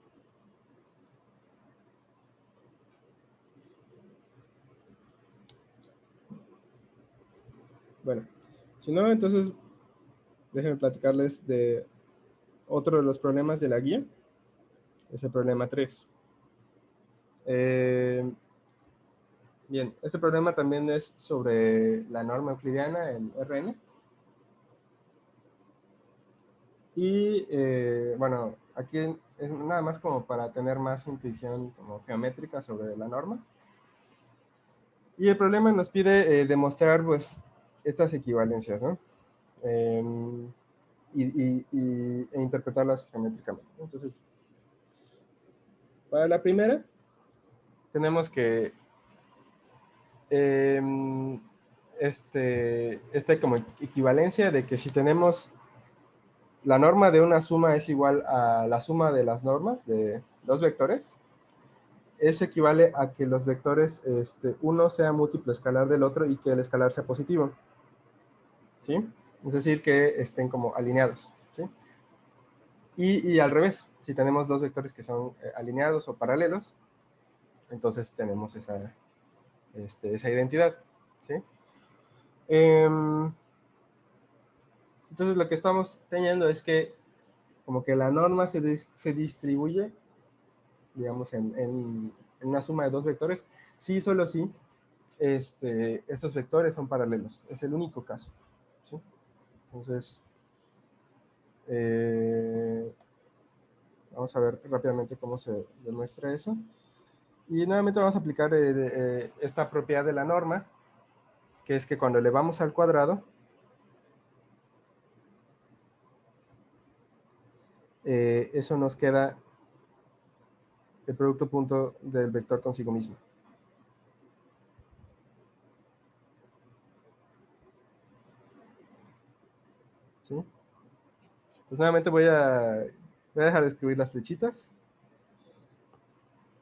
Speaker 1: Bueno, si no, entonces déjenme platicarles de otro de los problemas de la guía. Es el problema 3. Bien, este problema también es sobre la norma euclidiana en Rn. Y bueno, aquí es nada más como para tener más intuición como geométrica sobre la norma. Y el problema nos pide demostrar pues estas equivalencias, ¿no? E interpretarlas geométricamente. Entonces, para la primera, tenemos que esta como equivalencia de que si tenemos la norma de una suma es igual a la suma de las normas de dos vectores, eso equivale a que los vectores, uno sea múltiplo escalar del otro y que el escalar sea positivo, ¿sí? Es decir, que estén como alineados, ¿sí? Y al revés, si tenemos dos vectores que son alineados o paralelos, entonces tenemos esa identidad, ¿sí? Entonces lo que estamos teniendo es que como que la norma se distribuye, digamos, en una suma de dos vectores, sí, solo sí, estos vectores son paralelos. Es el único caso, ¿sí? Entonces, vamos a ver rápidamente cómo se demuestra eso. Y nuevamente vamos a aplicar esta propiedad de la norma, que es que cuando elevamos al cuadrado, eso nos queda el producto punto del vector consigo mismo. ¿Sí? Entonces nuevamente voy a dejar de escribir las flechitas.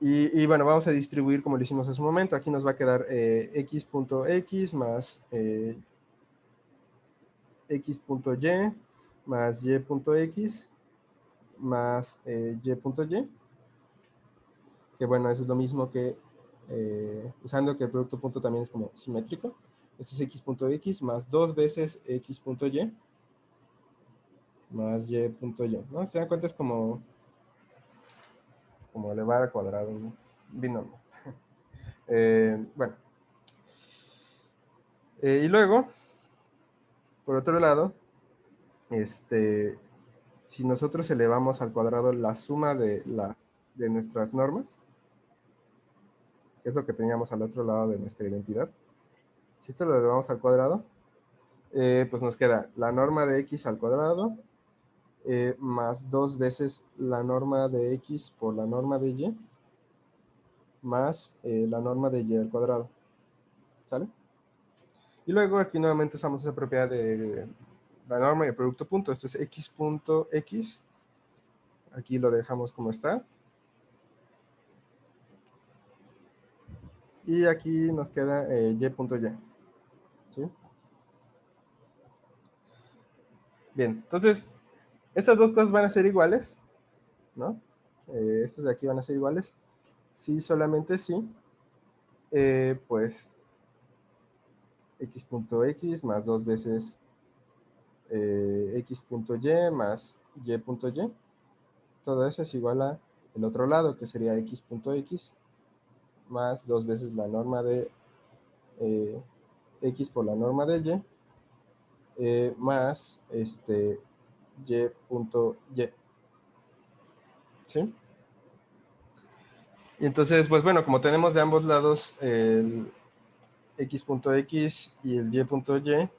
Speaker 1: Y bueno, vamos a distribuir como lo hicimos en su momento. Aquí nos va a quedar x.x más x.y más y.x más y.y. Que bueno, eso es lo mismo que usando que el producto punto también es como simétrico. Este es x.x más dos veces x.y más y.y, ¿no? Se dan cuenta, es como elevar al cuadrado un binomio. Bueno. Y luego, por otro lado, si nosotros elevamos al cuadrado la suma de nuestras normas, que es lo que teníamos al otro lado de nuestra identidad, si esto lo elevamos al cuadrado, pues nos queda la norma de x al cuadrado más 2 veces la norma de x por la norma de y más la norma de y al cuadrado. ¿Sale? Y luego aquí nuevamente usamos esa propiedad de la norma y el producto punto. Esto es x punto x. Aquí lo dejamos como está. Y aquí nos queda y punto y. ¿Sí? Bien, entonces, estas dos cosas van a ser iguales, ¿no? Estos de aquí van a ser iguales. Sí, solamente sí. Pues x punto x más 2 veces x punto y más y punto y. Todo eso es igual a el otro lado, que sería x punto x más 2 veces la norma de x por la norma de y más y punto y. ¿Sí? Y entonces, pues bueno, como tenemos de ambos lados el x punto x y el y punto y,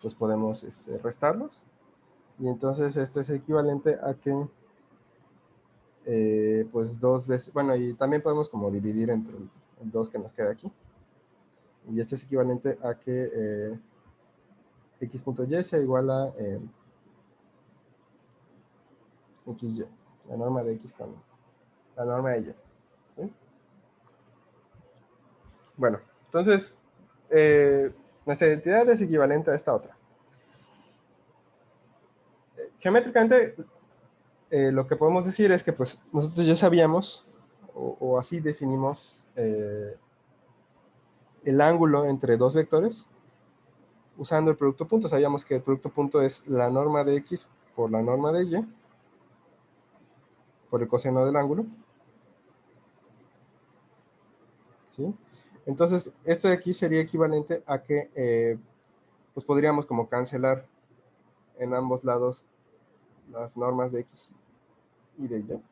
Speaker 1: pues podemos restarlos. Y entonces esto es equivalente a que, pues 2 veces, bueno, y también podemos como dividir entre el 2 que nos queda aquí. Y esto es equivalente a que x punto y sea igual a xy, la norma de x con la norma de y. ¿Sí? Bueno, entonces, nuestra identidad es equivalente a esta otra. Geométricamente, lo que podemos decir es que pues nosotros ya sabíamos, o así definimos el ángulo entre dos vectores usando el producto punto. Sabíamos que el producto punto es la norma de x por la norma de y por el coseno del ángulo. ¿Sí? Entonces, esto de aquí sería equivalente a que pues podríamos como cancelar en ambos lados las normas de x y de y.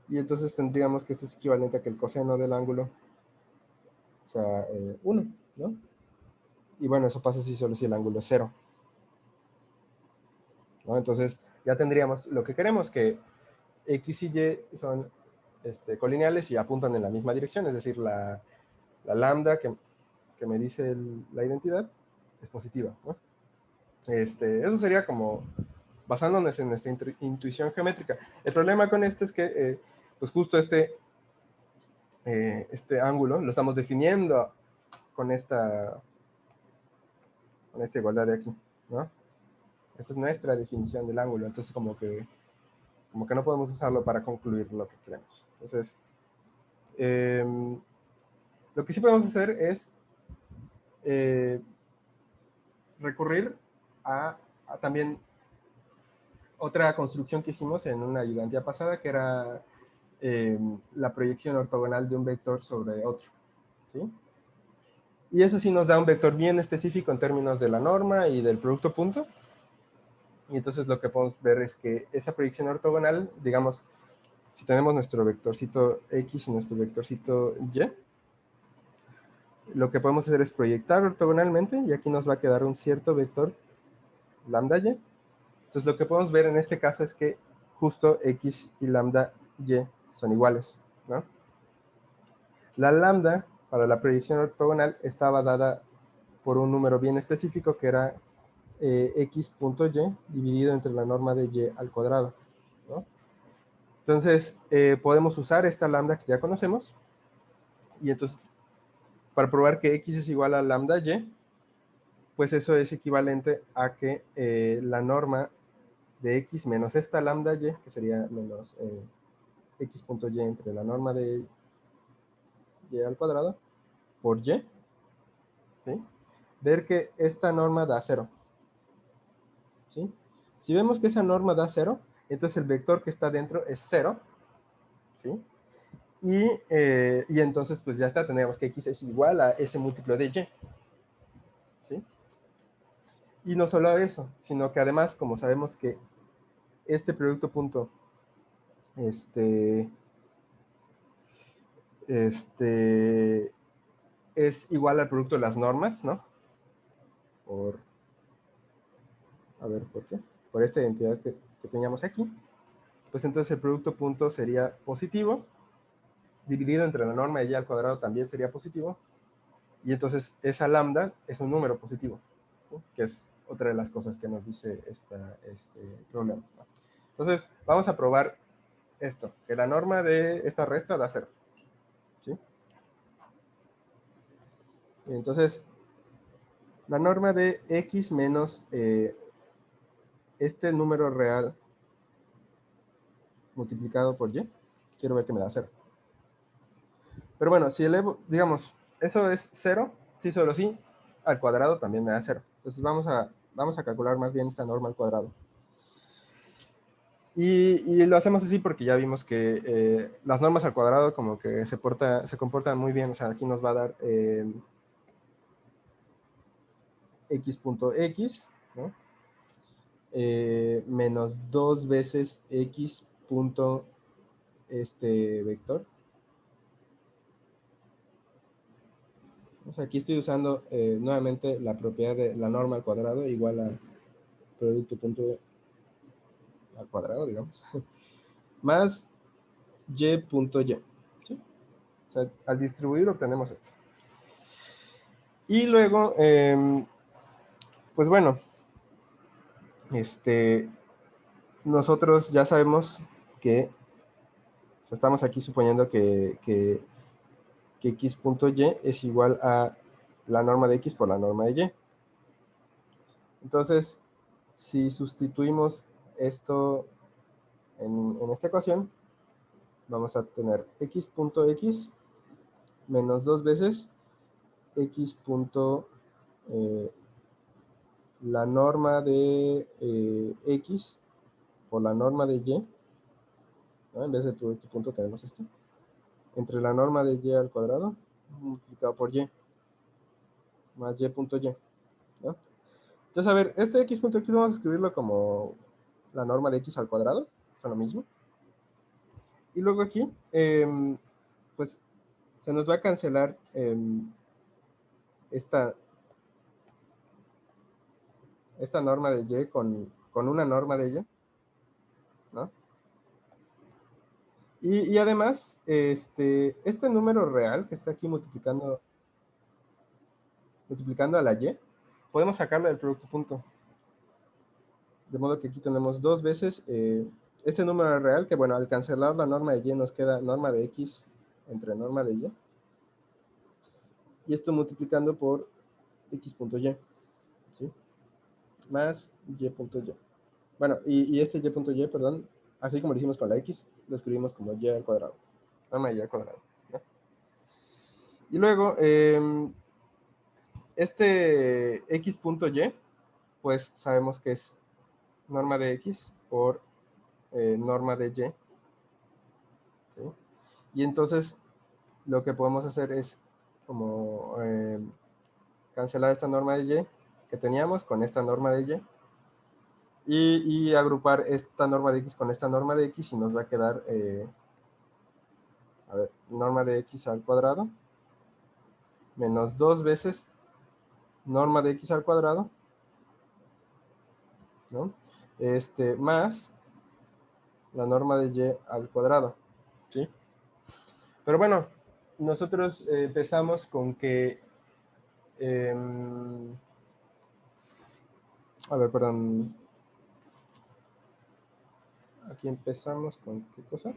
Speaker 1: Y entonces tendríamos que esto es equivalente a que el coseno del ángulo sea 1, ¿no? Y bueno, eso pasa solo si el ángulo es 0. ¿No? Entonces ya tendríamos lo que queremos, que x y y son colineales y apuntan en la misma dirección, es decir, la lambda que me dice la identidad es positiva, ¿no? Eso sería como basándonos en nuestra intuición geométrica. El problema con esto es que, pues justo este ángulo lo estamos definiendo con esta igualdad de aquí, ¿no? Esta es nuestra definición del ángulo, entonces como que no podemos usarlo para concluir lo que queremos. Entonces, lo que sí podemos hacer es recurrir a también otra construcción que hicimos en una ayudantía pasada, que era la proyección ortogonal de un vector sobre otro, ¿sí? Y eso sí nos da un vector bien específico en términos de la norma y del producto punto. Y entonces lo que podemos ver es que esa proyección ortogonal, digamos, si tenemos nuestro vectorcito x y nuestro vectorcito y, lo que podemos hacer es proyectar ortogonalmente y aquí nos va a quedar un cierto vector lambda y. Entonces lo que podemos ver en este caso es que justo x y lambda y son iguales, ¿no? La lambda para la proyección ortogonal estaba dada por un número bien específico que era x punto y dividido entre la norma de y al cuadrado, ¿no? Entonces podemos usar esta lambda que ya conocemos y entonces para probar que x es igual a lambda y, pues eso es equivalente a que la norma de x menos esta lambda y, que sería menos x punto y entre la norma de y al cuadrado por y, ¿sí? Ver que esta norma da 0. ¿Sí? Si vemos que esa norma da 0, entonces el vector que está dentro es 0. ¿Sí? Y entonces pues ya está, tendríamos que x es igual a ese múltiplo de y. ¿Sí? Y no solo eso, sino que además, como sabemos que este producto punto es igual al producto de las normas, ¿no? A ver, ¿por qué? Por esta identidad que teníamos aquí. Pues entonces el producto punto sería positivo, dividido entre la norma de y al cuadrado también sería positivo, y entonces esa lambda es un número positivo, ¿no? Que es otra de las cosas que nos dice este problema, ¿no? Entonces, vamos a probar esto, que la norma de esta resta da 0, ¿sí? Entonces, la norma de x menos este número real multiplicado por y, quiero ver que me da 0. Pero bueno, si elevo, digamos, eso es 0, sí, solo sí, al cuadrado también me da 0. Entonces vamos a calcular más bien esta norma al cuadrado. Y lo hacemos así porque ya vimos que las normas al cuadrado como que se comportan muy bien. O sea, aquí nos va a dar x.x, ¿no? Menos 2 veces x punto vector. O sea, aquí estoy usando nuevamente la propiedad de la norma al cuadrado igual a producto punto al cuadrado, digamos, más y punto y. ¿Sí? O sea, al distribuir obtenemos esto. Y luego, pues bueno, nosotros ya sabemos que, o sea, estamos aquí suponiendo que x punto y es igual a la norma de x por la norma de y. Entonces, si sustituimos esto en esta ecuación, vamos a tener x punto x menos 2 veces x punto la norma de x por la norma de y, ¿no? En vez de tu punto tenemos esto, entre la norma de y al cuadrado multiplicado por y, más y punto y, ¿no? Entonces, a ver, este x punto x vamos a escribirlo como la norma de x al cuadrado, o sea, lo mismo. Y luego aquí, pues, se nos va a cancelar esta norma de y con una norma de y, ¿no? Y además, este número real que está aquí multiplicando a la y, podemos sacarlo del producto punto. De modo que aquí tenemos 2 veces este número real, que bueno, al cancelar la norma de y nos queda norma de x entre norma de y. Y esto multiplicando por x punto y, ¿sí? Más y punto y. Bueno, y este y punto y, perdón, así como lo hicimos con la x, lo escribimos como y al cuadrado. Norma de y al cuadrado, ¿no? Y luego, este x punto y, pues sabemos que es norma de x por norma de y, ¿sí? Y entonces lo que podemos hacer es como cancelar esta norma de y que teníamos con esta norma de y agrupar esta norma de x con esta norma de x y nos va a quedar, a ver, norma de x al cuadrado menos 2 veces norma de x al cuadrado, ¿no? Más la norma de y al cuadrado, ¿sí? Pero bueno, nosotros empezamos con que, a ver, perdón, aquí empezamos con ¿qué cosa?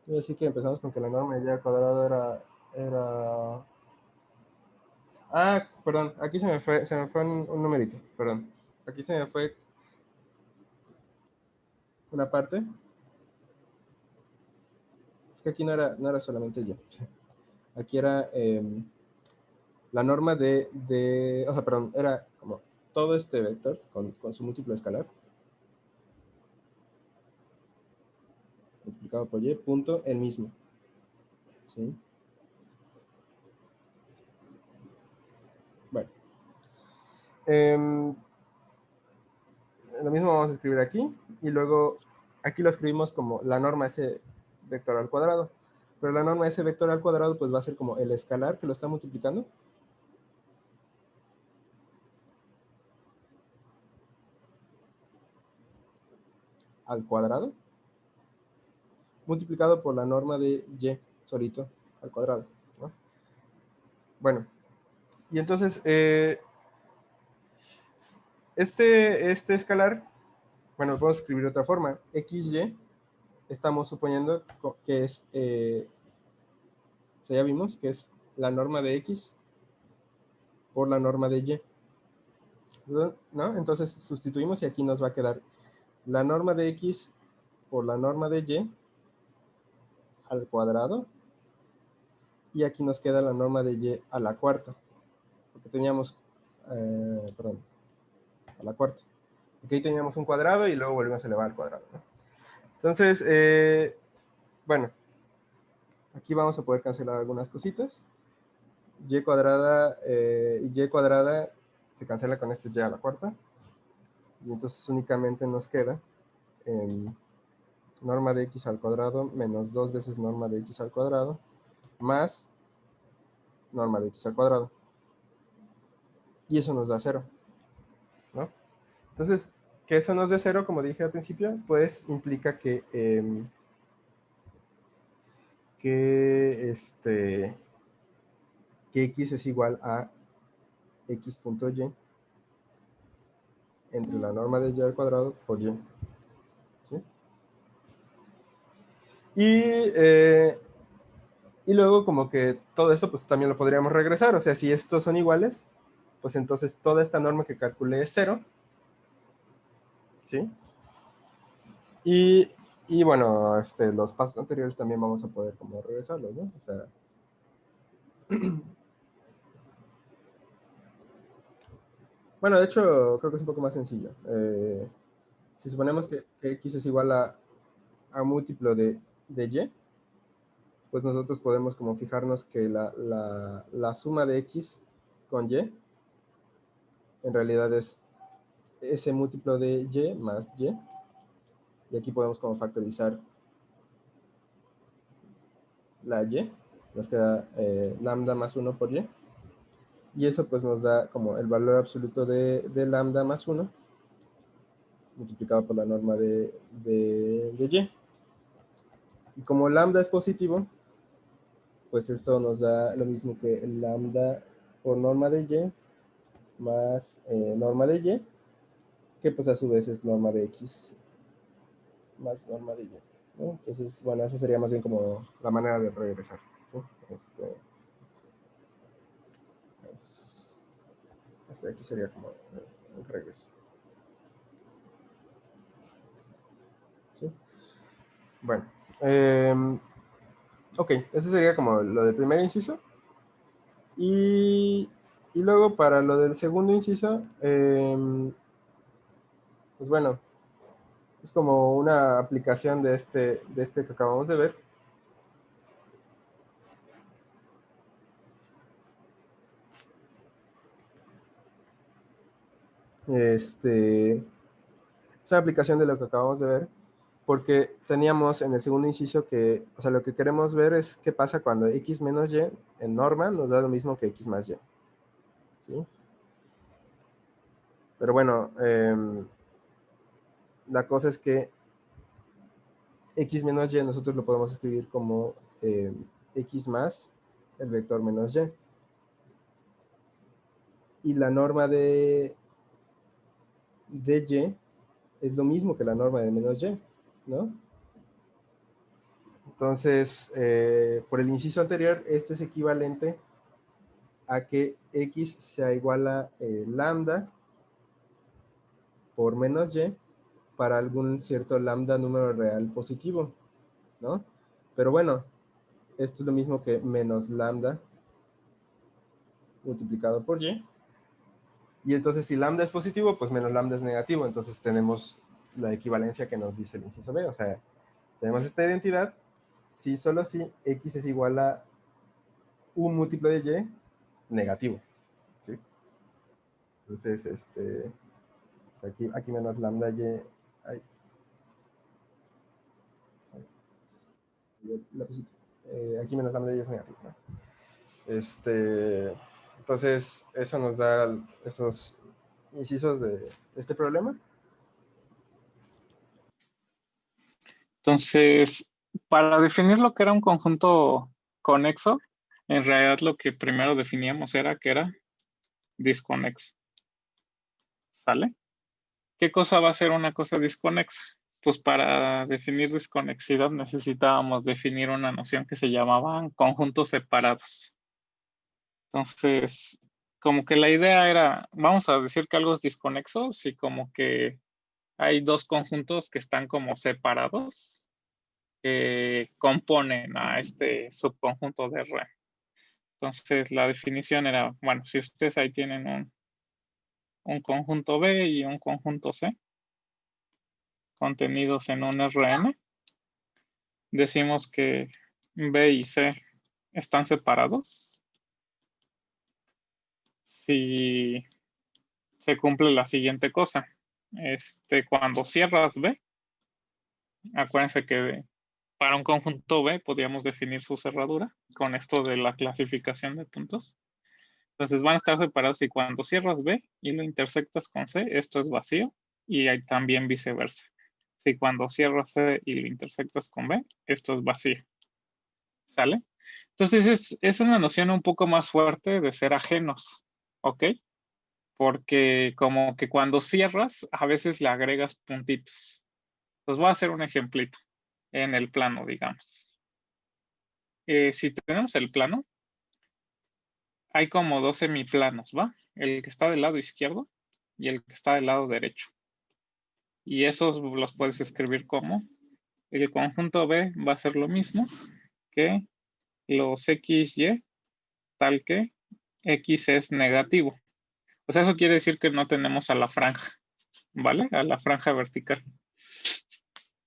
Speaker 1: Voy a decir que empezamos con que la norma de y al cuadrado era... Ah, perdón, aquí se me fue un numerito, perdón. Aquí se me fue una parte. Es que aquí no era solamente y. Aquí era la norma o sea, perdón, era como todo este vector con su múltiplo escalar multiplicado por y, punto, el mismo, ¿sí? lo mismo vamos a escribir aquí, y luego aquí lo escribimos como la norma S vector al cuadrado. Pero la norma S vector al cuadrado pues va a ser como el escalar que lo está multiplicando. Al cuadrado. Multiplicado por la norma de Y solito al cuadrado, ¿no? Bueno, y entonces este escalar, bueno, lo podemos escribir de otra forma. XY, estamos suponiendo que es, o sea, ya vimos que es la norma de X por la norma de Y, ¿no? Entonces sustituimos y aquí nos va a quedar la norma de X por la norma de Y al cuadrado, y aquí nos queda la norma de Y a la cuarta, porque teníamos, perdón, a la cuarta. Aquí teníamos un cuadrado y luego volvemos a elevar al cuadrado, ¿no? Entonces, bueno, aquí vamos a poder cancelar algunas cositas. Y cuadrada y Y cuadrada se cancela con este Y a la cuarta. Y entonces únicamente nos queda norma de X al cuadrado menos 2 veces norma de X al cuadrado más norma de X al cuadrado. Y eso nos da 0, ¿no? Entonces, que eso nos dé 0, como dije al principio, pues implica que X es igual a X.Y entre la norma de Y al cuadrado por Y. ¿Sí? Y luego como que todo esto pues también lo podríamos regresar. O sea, si estos son iguales, pues entonces toda esta norma que calculé es 0. ¿Sí? Y bueno, los pasos anteriores también vamos a poder como regresarlos, ¿no? O sea, bueno, de hecho, creo que es un poco más sencillo. Si suponemos que X es igual a múltiplo de Y, pues nosotros podemos como fijarnos que la suma de X con Y en realidad es ese múltiplo de Y más Y. Y aquí podemos como factorizar la Y. Nos queda lambda más 1 por Y. Y eso pues nos da como el valor absoluto de lambda más 1 multiplicado por la norma de Y. Y como lambda es positivo, pues esto nos da lo mismo que el lambda por norma de Y más norma de Y, que pues a su vez es norma de X más norma de Y, ¿no? Entonces, bueno, esa sería más bien como la manera de regresar, ¿sí? Aquí sería como el regreso. ¿Sí? Bueno, ok, eso sería como lo del primer inciso. Y luego para lo del segundo inciso, pues bueno, es como una aplicación de este que acabamos de ver. Es una aplicación de lo que acabamos de ver, porque teníamos en el segundo inciso que, o sea, lo que queremos ver es qué pasa cuando X menos Y en norma nos da lo mismo que X más Y. ¿Sí? Pero bueno, la cosa es que X menos Y nosotros lo podemos escribir como X más el vector menos Y. Y la norma de Y es lo mismo que la norma de menos Y, ¿no? Entonces, por el inciso anterior, esto es equivalente a que X sea igual a lambda por menos Y para algún cierto lambda número real positivo, ¿no? Pero bueno, esto es lo mismo que menos lambda multiplicado por Y. Y entonces si lambda es positivo, pues menos lambda es negativo. Entonces tenemos la equivalencia que nos dice el inciso B. O sea, tenemos esta identidad si solo si X es igual a un múltiplo de Y negativo. ¿Sí? Entonces, pues aquí menos lambda y... Ay, aquí menos lambda y es negativo, ¿no? Entonces, eso nos da esos incisos de este problema.
Speaker 6: Entonces, para definir lo que era un conjunto conexo, en realidad lo que primero definíamos era que era disconexo. ¿Sale? ¿Qué cosa va a ser una cosa disconexa? Pues para definir disconexidad necesitábamos definir una noción que se llamaban conjuntos separados. Entonces, como que la idea era, vamos a decir que algo es disconexo si como que hay dos conjuntos que están como separados, que componen a este subconjunto de R. Entonces, la definición era, bueno, si ustedes ahí tienen un conjunto B y un conjunto C, contenidos en un Rn, decimos que B y C están separados si se cumple la siguiente cosa. Cuando cierras B, acuérdense que para un conjunto B podíamos definir su cerradura con esto de la clasificación de puntos. Entonces van a estar separados y cuando cierras B y lo intersectas con C, esto es vacío y hay también viceversa. Si cuando cierras C y lo intersectas con B, esto es vacío. ¿Sale? Entonces es una noción un poco más fuerte de ser ajenos, ¿ok? Porque como que cuando cierras, a veces le agregas puntitos. Pues voy a hacer un ejemplito en el plano, digamos. Si tenemos el plano, hay como dos semiplanos, ¿va? El que está del lado izquierdo y el que está del lado derecho. Y esos los puedes escribir como el conjunto B va a ser lo mismo que los XY, tal que X es negativo. O sea, eso quiere decir que no tenemos a la franja, ¿vale? A la franja vertical.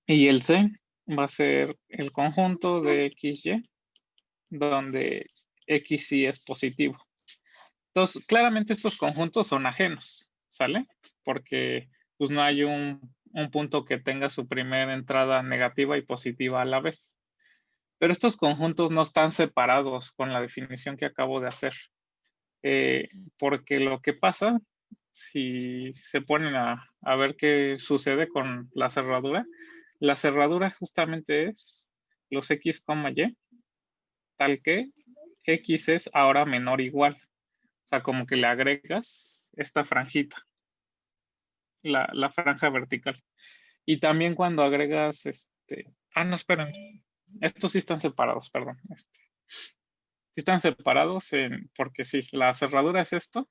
Speaker 6: Y el C va a ser el conjunto de XY, donde X sí es positivo. Entonces, claramente estos conjuntos son ajenos, ¿sale? Porque pues no hay un punto que tenga su primera entrada negativa y positiva a la vez. Pero estos conjuntos no están separados con la definición que acabo de hacer. Porque lo que pasa, si se ponen a ver qué sucede con la cerradura justamente es los X, Y, tal que X es ahora menor o igual. O sea, como que le agregas esta franjita, la franja vertical. Y también cuando agregas no, esperen. Estos sí están separados, perdón. Sí están separados porque sí, la cerradura es esto.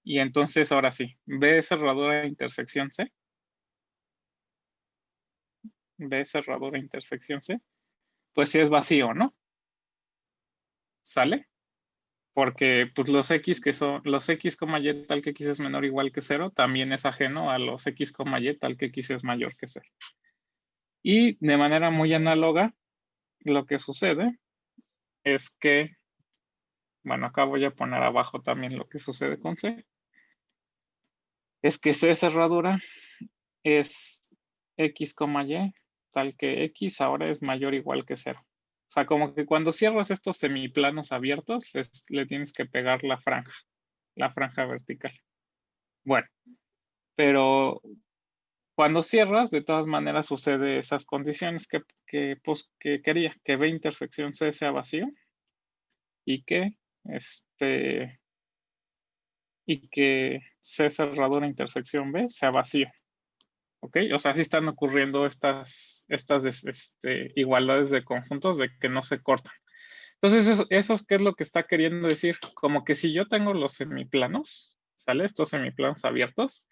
Speaker 6: Y entonces ahora sí, B cerradura intersección C. B cerradura intersección C. Pues sí es vacío, ¿no? ¿Sale? Porque pues los X que son, los X, Y tal que X es menor o igual que 0, también es ajeno a los X, Y tal que X es mayor que 0. Y de manera muy análoga, lo que sucede es que, bueno, acá voy a poner abajo también lo que sucede con C, es que C cerradura es X, Y, tal que X ahora es mayor o igual que 0. O sea, como que cuando cierras estos semiplanos abiertos, le tienes que pegar la franja vertical. Bueno, pero cuando cierras, de todas maneras sucede esas condiciones que quería, que B intersección C sea vacío y que C cerradura intersección B sea vacío. ¿Ok? O sea, sí están ocurriendo estas igualdades de conjuntos de que no se cortan. Entonces, eso ¿qué es lo que está queriendo decir? Como que si yo tengo los semiplanos, ¿sale? Estos semiplanos abiertos,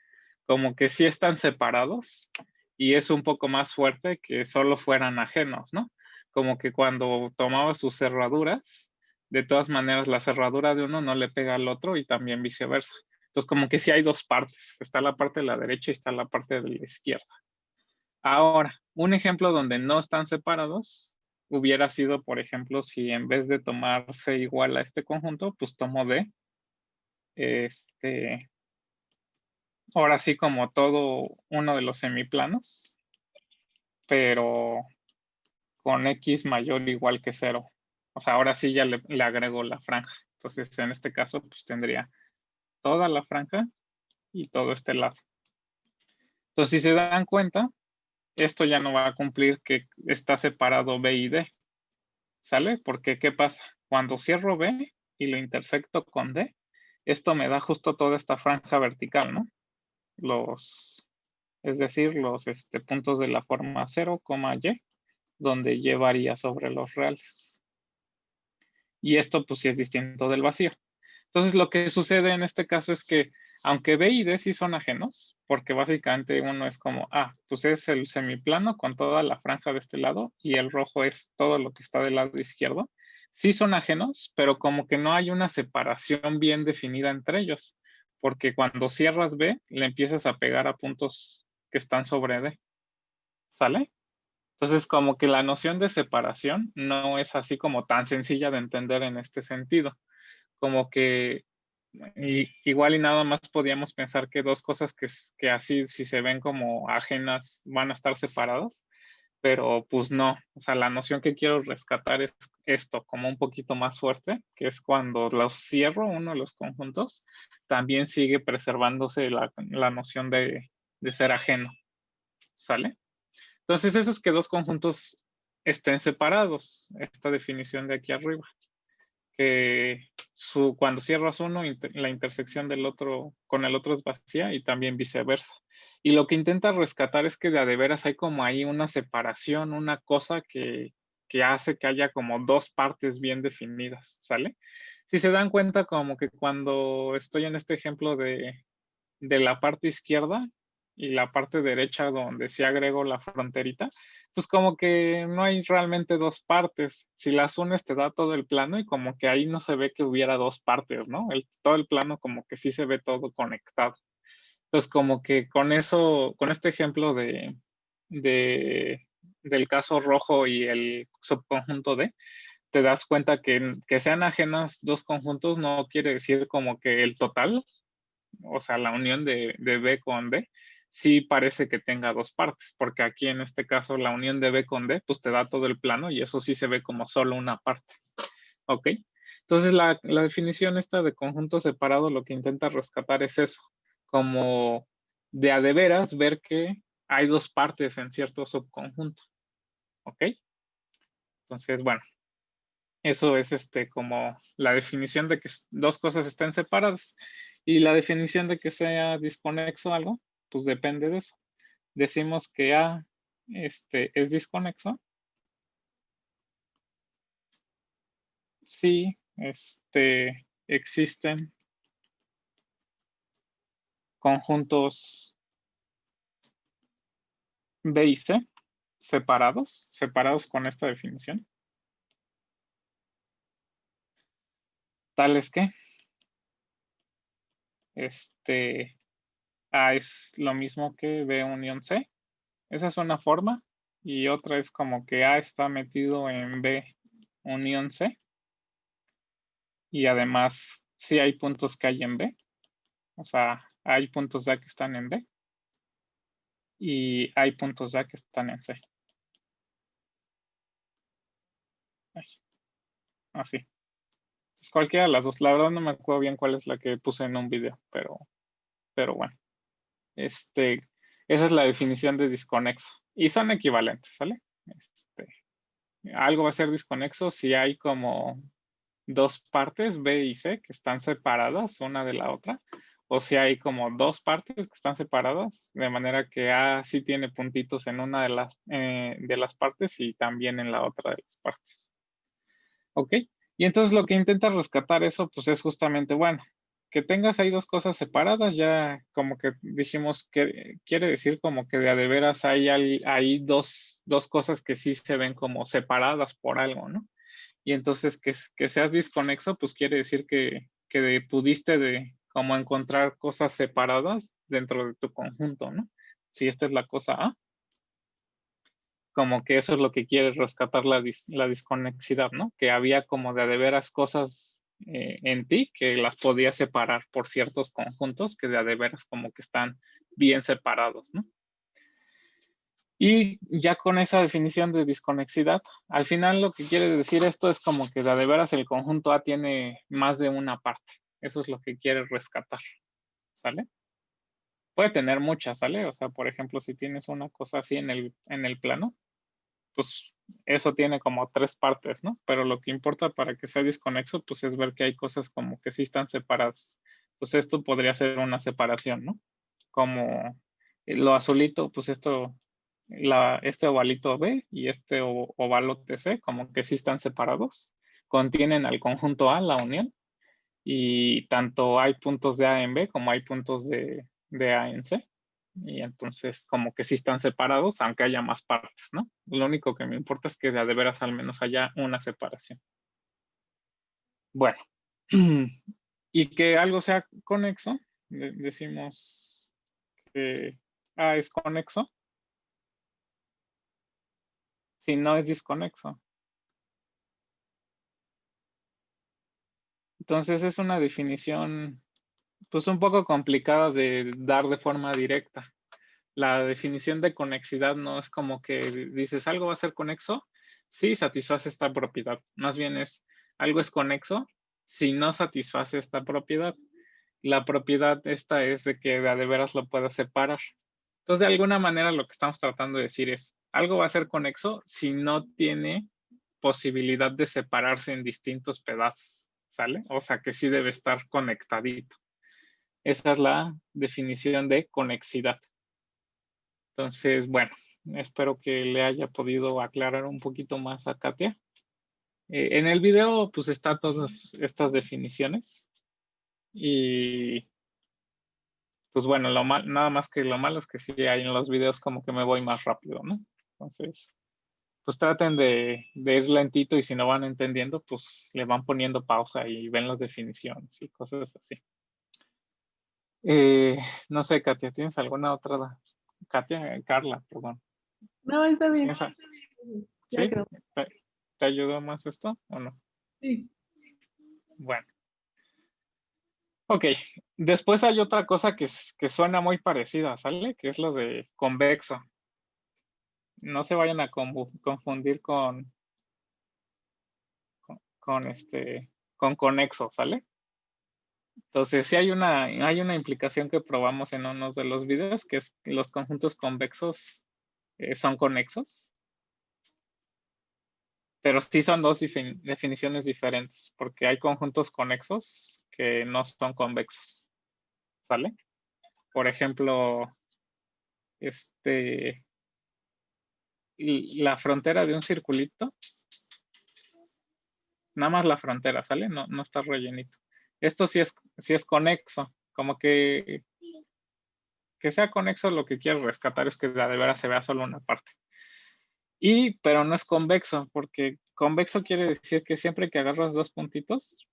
Speaker 6: como que sí están separados y es un poco más fuerte que solo fueran ajenos, ¿no? Como que cuando tomaba sus cerraduras, de todas maneras la cerradura de uno no le pega al otro y también viceversa. Entonces, como que sí hay dos partes. Está la parte de la derecha y está la parte de la izquierda. Ahora, un ejemplo donde no están separados hubiera sido, por ejemplo, si en vez de tomar C igual a este conjunto, pues tomo D. ahora sí como todo uno de los semiplanos, pero con x mayor o igual que 0. O sea, ahora sí ya le agrego la franja. Entonces, en este caso, pues tendría toda la franja y todo este lado. Entonces, si se dan cuenta, esto ya no va a cumplir que está separado B y D. ¿Sale? Porque, ¿qué pasa? Cuando cierro B y lo intersecto con D, esto me da justo toda esta franja vertical, ¿no? Es decir, los puntos de la forma 0, y, donde y varía sobre los reales. Y esto, pues, sí es distinto del vacío. Entonces, lo que sucede en este caso es que, aunque B y D sí son ajenos, porque básicamente uno es como, pues es el semiplano con toda la franja de este lado y el rojo es todo lo que está del lado izquierdo, sí son ajenos, pero como que no hay una separación bien definida entre ellos, porque cuando cierras B, le empiezas a pegar a puntos que están sobre D. ¿Sale? Entonces, como que la noción de separación no es así como tan sencilla de entender en este sentido. Como que igual y nada más podíamos pensar que dos cosas que así si se ven como ajenas van a estar separadas, pero pues no. O sea, la noción que quiero rescatar es esto como un poquito más fuerte, que es cuando los cierro uno de los conjuntos, también sigue preservándose la noción de ser ajeno. ¿Sale? Entonces, eso es que dos conjuntos estén separados, esta definición de aquí arriba, que cuando cierras uno, la intersección del otro con el otro es vacía y también viceversa. Y lo que intenta rescatar es que de a de veras hay como ahí una separación, una cosa que hace que haya como dos partes bien definidas, ¿sale? Si se dan cuenta como que cuando estoy en este ejemplo de la parte izquierda y la parte derecha donde sí agrego la fronterita, pues como que no hay realmente dos partes. Si las unes te da todo el plano y como que ahí no se ve que hubiera dos partes, ¿no? Todo el plano como que sí se ve todo conectado. Entonces como que con eso, con este ejemplo del caso rojo y el subconjunto D, te das cuenta que sean ajenas dos conjuntos no quiere decir como que el total, o sea, la unión de B con D, sí parece que tenga dos partes, porque aquí en este caso la unión de B con D, pues te da todo el plano y eso sí se ve como solo una parte. ¿Ok? Entonces la definición esta de conjunto separado lo que intenta rescatar es eso, como de a de veras ver que hay dos partes en cierto subconjunto. ¿Ok? Entonces, bueno, eso es como la definición de que dos cosas estén separadas. Y la definición de que sea disconexo algo, pues depende de eso. Decimos que A es disconexo si existen conjuntos B y C separados con esta definición. Tales que A es lo mismo que B unión C. Esa es una forma. Y otra es como que A está metido en B unión C. Y además, sí hay puntos que hay en B. O sea, hay puntos A que están en B. Y hay puntos A que están en C. Así. Pues cualquiera de las dos. La verdad no me acuerdo bien cuál es la que puse en un video, pero bueno. Esa es la definición de disconexo. Y son equivalentes, ¿sale? Algo va a ser disconexo si hay como dos partes, B y C, que están separadas una de la otra, o si hay como dos partes que están separadas, de manera que A sí tiene puntitos en una de las partes y también en la otra de las partes. ¿Ok? Y entonces lo que intenta rescatar eso, pues es justamente, bueno, que tengas ahí dos cosas separadas, ya como que dijimos que quiere decir como que de a de veras hay dos cosas que sí se ven como separadas por algo, ¿no? Y entonces que seas disconexo, pues quiere decir que pudiste como encontrar cosas separadas dentro de tu conjunto, ¿no? Si esta es la cosa A, como que eso es lo que quiere rescatar la disconexidad, ¿no? Que había como de veras cosas en ti que las podías separar por ciertos conjuntos que de veras como que están bien separados, ¿no? Y ya con esa definición de disconexidad, al final lo que quiere decir esto es como que de veras el conjunto A tiene más de una parte. Eso es lo que quiere rescatar, ¿sale? Puede tener muchas, ¿sale? O sea, por ejemplo, si tienes una cosa así en el plano, pues eso tiene como 3 partes, ¿no? Pero lo que importa para que sea disconexo, pues es ver que hay cosas como que sí están separadas. Pues esto podría ser una separación, ¿no? Como lo azulito, pues este ovalito B y este ovalote C, como que sí están separados. Contienen al conjunto A, la unión, y tanto hay puntos de A en B como hay puntos de A en C. Y entonces como que sí están separados, aunque haya más partes, ¿no? Lo único que me importa es que de veras al menos haya una separación. Bueno, y que algo sea conexo, decimos que A es conexo, si no es disconexo. Entonces es una definición pues un poco complicada de dar de forma directa. La definición de conexidad no es como que dices algo va a ser conexo si satisface esta propiedad. Más bien es algo es conexo si no satisface esta propiedad. La propiedad esta es de que de veras lo puedas separar. Entonces, de alguna manera lo que estamos tratando de decir es algo va a ser conexo si no tiene posibilidad de separarse en distintos pedazos, ¿sale? O sea que sí debe estar conectadito. Esa es la definición de conexidad. Entonces, bueno, espero que le haya podido aclarar un poquito más a Katia. En el video, pues, está todas estas definiciones. Y, pues, bueno, nada más que lo malo es que sí hay en los videos como que me voy más rápido, ¿no? Entonces, pues, traten de ir lentito y si no van entendiendo, pues, le van poniendo pausa y ven las definiciones y cosas así. No sé, Katia, ¿tienes alguna otra? Katia, Carla, perdón.
Speaker 7: No, está bien.
Speaker 6: ¿Tienes
Speaker 7: Ya
Speaker 6: ¿Sí?
Speaker 7: quedó.
Speaker 6: ¿Te ayudó más esto o no?
Speaker 7: Sí.
Speaker 6: Bueno. Ok. Después hay otra cosa que suena muy parecida, ¿sale? Que es lo de convexo. No se vayan a confundir con conexo, ¿sale? Entonces, sí hay una implicación que probamos en uno de los videos, que es que los conjuntos convexos son conexos. Pero sí son dos definiciones diferentes, porque hay conjuntos conexos que no son convexos, ¿sale? Por ejemplo, la frontera de un circulito, nada más la frontera, ¿sale? No está rellenito. Esto sí es conexo, como que sea conexo lo que quiero rescatar es que de veras se vea solo una parte. Pero no es convexo, porque convexo quiere decir que siempre que agarras dos puntitos,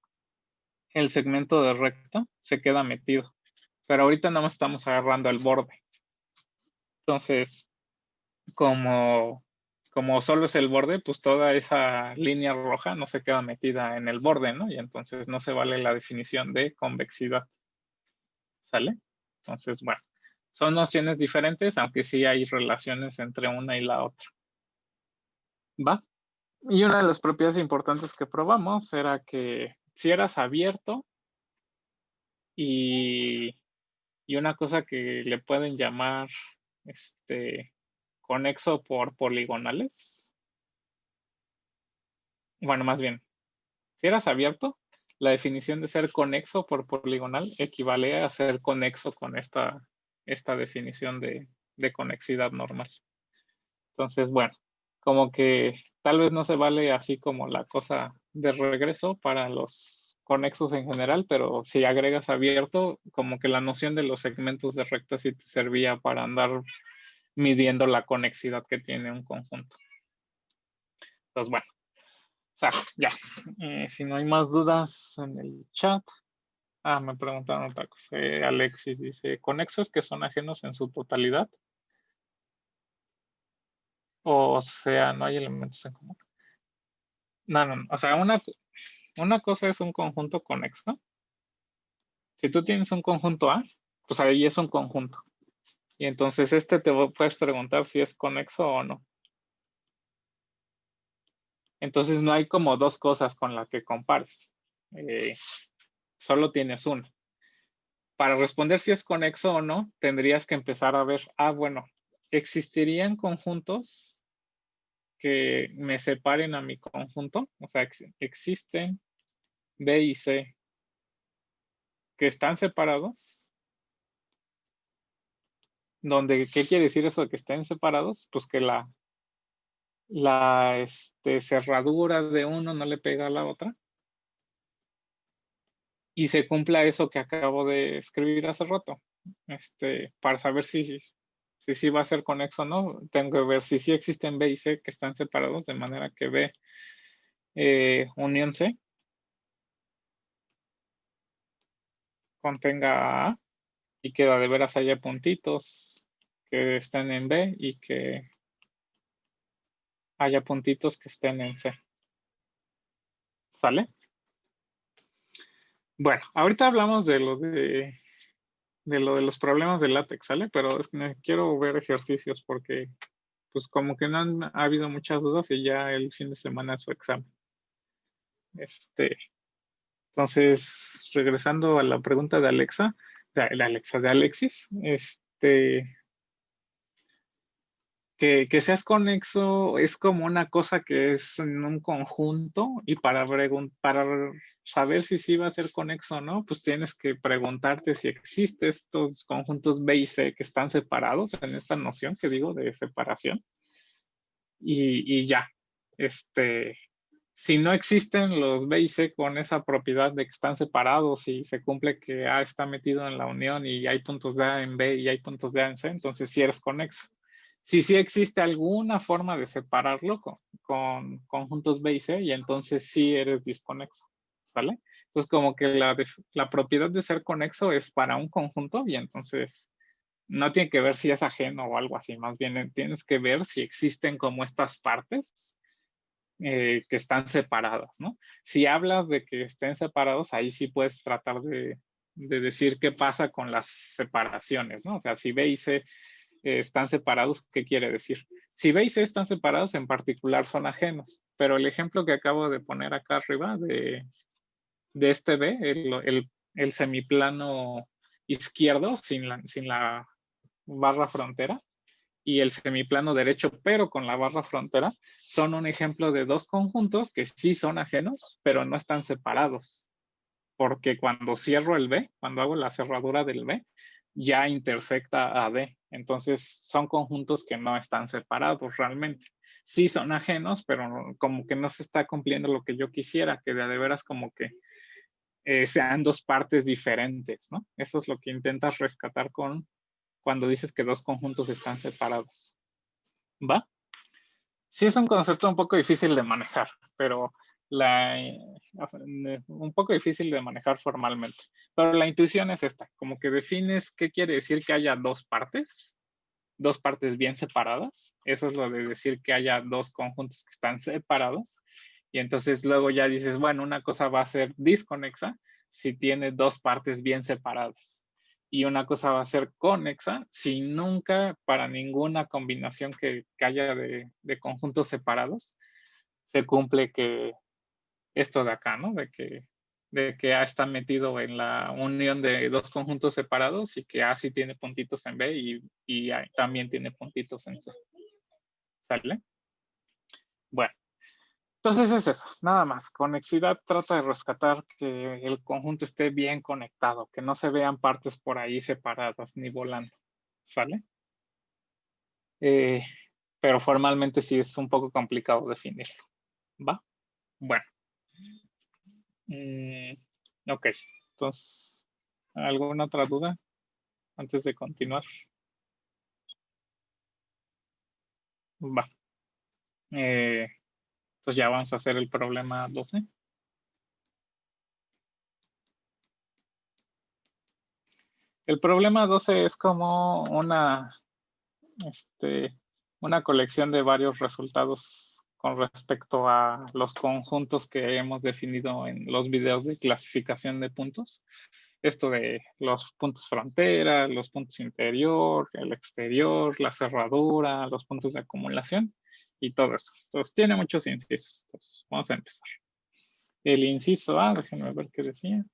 Speaker 6: el segmento de recta se queda metido. Pero ahorita nada más estamos agarrando el borde. Entonces, como solo es el borde, pues toda esa línea roja no se queda metida en el borde, ¿no? Y entonces no se vale la definición de convexidad. ¿Sale? Entonces, bueno, son nociones diferentes, aunque sí hay relaciones entre una y la otra. ¿Va? Y una de las propiedades importantes que probamos era que si eras abierto y una cosa que le pueden llamar conexo por poligonales. Bueno, más bien, si eras abierto, la definición de ser conexo por poligonal equivale a ser conexo con esta definición de conexidad normal. Entonces, bueno, como que tal vez no se vale así como la cosa de regreso para los conexos en general, pero si agregas abierto, como que la noción de los segmentos de recta sí te servía para andar midiendo la conexidad que tiene un conjunto. Entonces, bueno, o sea, ya. Si no hay más dudas en el chat. Me preguntaron otra cosa. Alexis dice, ¿conexos que son ajenos en su totalidad? O sea, no hay elementos en común. No. O sea, una cosa es un conjunto conexo. Si tú tienes un conjunto A, pues ahí es un conjunto. Y entonces puedes preguntar si es conexo o no. Entonces no hay como dos cosas con las que compares. Solo tienes una. Para responder si es conexo o no, tendrías que empezar a ver, bueno, ¿existirían conjuntos que me separen a mi conjunto? O sea, existen B y C que están separados. ¿Qué quiere decir eso de que estén separados? Pues que la cerradura de uno no le pega a la otra. Y se cumpla eso que acabo de escribir hace rato. Para saber si va a ser conexo o no, tengo que ver si sí existen B y C que están separados, de manera que B unión C contenga A y que de veras haya puntitos que estén en B y que haya puntitos que estén en C. ¿Sale? Bueno, ahorita hablamos de lo de los problemas de látex, ¿sale? Pero es que quiero ver ejercicios porque pues como que no ha habido muchas dudas y ya el fin de semana es su examen. Entonces, regresando a la pregunta de Alexa, de Alexis, que seas conexo es como una cosa que es en un conjunto y para saber si sí va a ser conexo o no, pues tienes que preguntarte si existen estos conjuntos B y C que están separados en esta noción que digo de separación. Y ya, si no existen los B y C con esa propiedad de que están separados y se cumple que A está metido en la unión y hay puntos de A en B y hay puntos de A en C, entonces sí eres conexo. Si sí existe alguna forma de separarlo con conjuntos B y C, y entonces sí eres disconexo, ¿vale? Entonces como que la propiedad de ser conexo es para un conjunto y entonces no tiene que ver si es ajeno o algo así, más bien tienes que ver si existen como estas partes que están separadas, ¿no? Si hablas de que estén separados, ahí sí puedes tratar de decir qué pasa con las separaciones, ¿no? O sea, si B y C están separados, ¿qué quiere decir? Si B y C están separados, en particular son ajenos, pero el ejemplo que acabo de poner acá arriba de este B, el semiplano izquierdo sin la barra frontera, y el semiplano derecho, pero con la barra frontera, son un ejemplo de dos conjuntos que sí son ajenos, pero no están separados. Porque cuando cierro el B, cuando hago la cerradura del B, ya intersecta a D. Entonces son conjuntos que no están separados realmente. Sí son ajenos, pero como que no se está cumpliendo lo que yo quisiera, que de veras como que sean dos partes diferentes, ¿no? Eso es lo que intentas rescatar cuando dices que dos conjuntos están separados. ¿Va? Sí es un concepto un poco difícil de manejar, pero un poco difícil de manejar formalmente. Pero la intuición es esta, como que defines qué quiere decir que haya dos partes bien separadas. Eso es lo de decir que haya dos conjuntos que están separados. Y entonces luego ya dices, bueno, una cosa va a ser disconexa si tiene dos partes bien separadas. Y una cosa va a ser conexa si nunca para ninguna combinación que haya de conjuntos separados se cumple que esto de acá, ¿no? De que A está metido en la unión de dos conjuntos separados y que A sí tiene puntitos en B y A también tiene puntitos en C. ¿Sale? Bueno. Entonces es eso, nada más. Conexidad trata de rescatar que el conjunto esté bien conectado, que no se vean partes por ahí separadas ni volando. ¿Sale? Pero formalmente sí es un poco complicado definirlo. ¿Va? Bueno. Ok. Entonces, ¿alguna otra duda antes de continuar? Va. Entonces ya vamos a hacer el problema 12. El problema 12 es como una colección de varios resultados con respecto a los conjuntos que hemos definido en los videos de clasificación de puntos. Esto de los puntos frontera, los puntos interior, el exterior, la cerradura, los puntos de acumulación y todo eso. Entonces tiene muchos incisos. Entonces vamos a empezar. El inciso A, déjenme ver qué decía.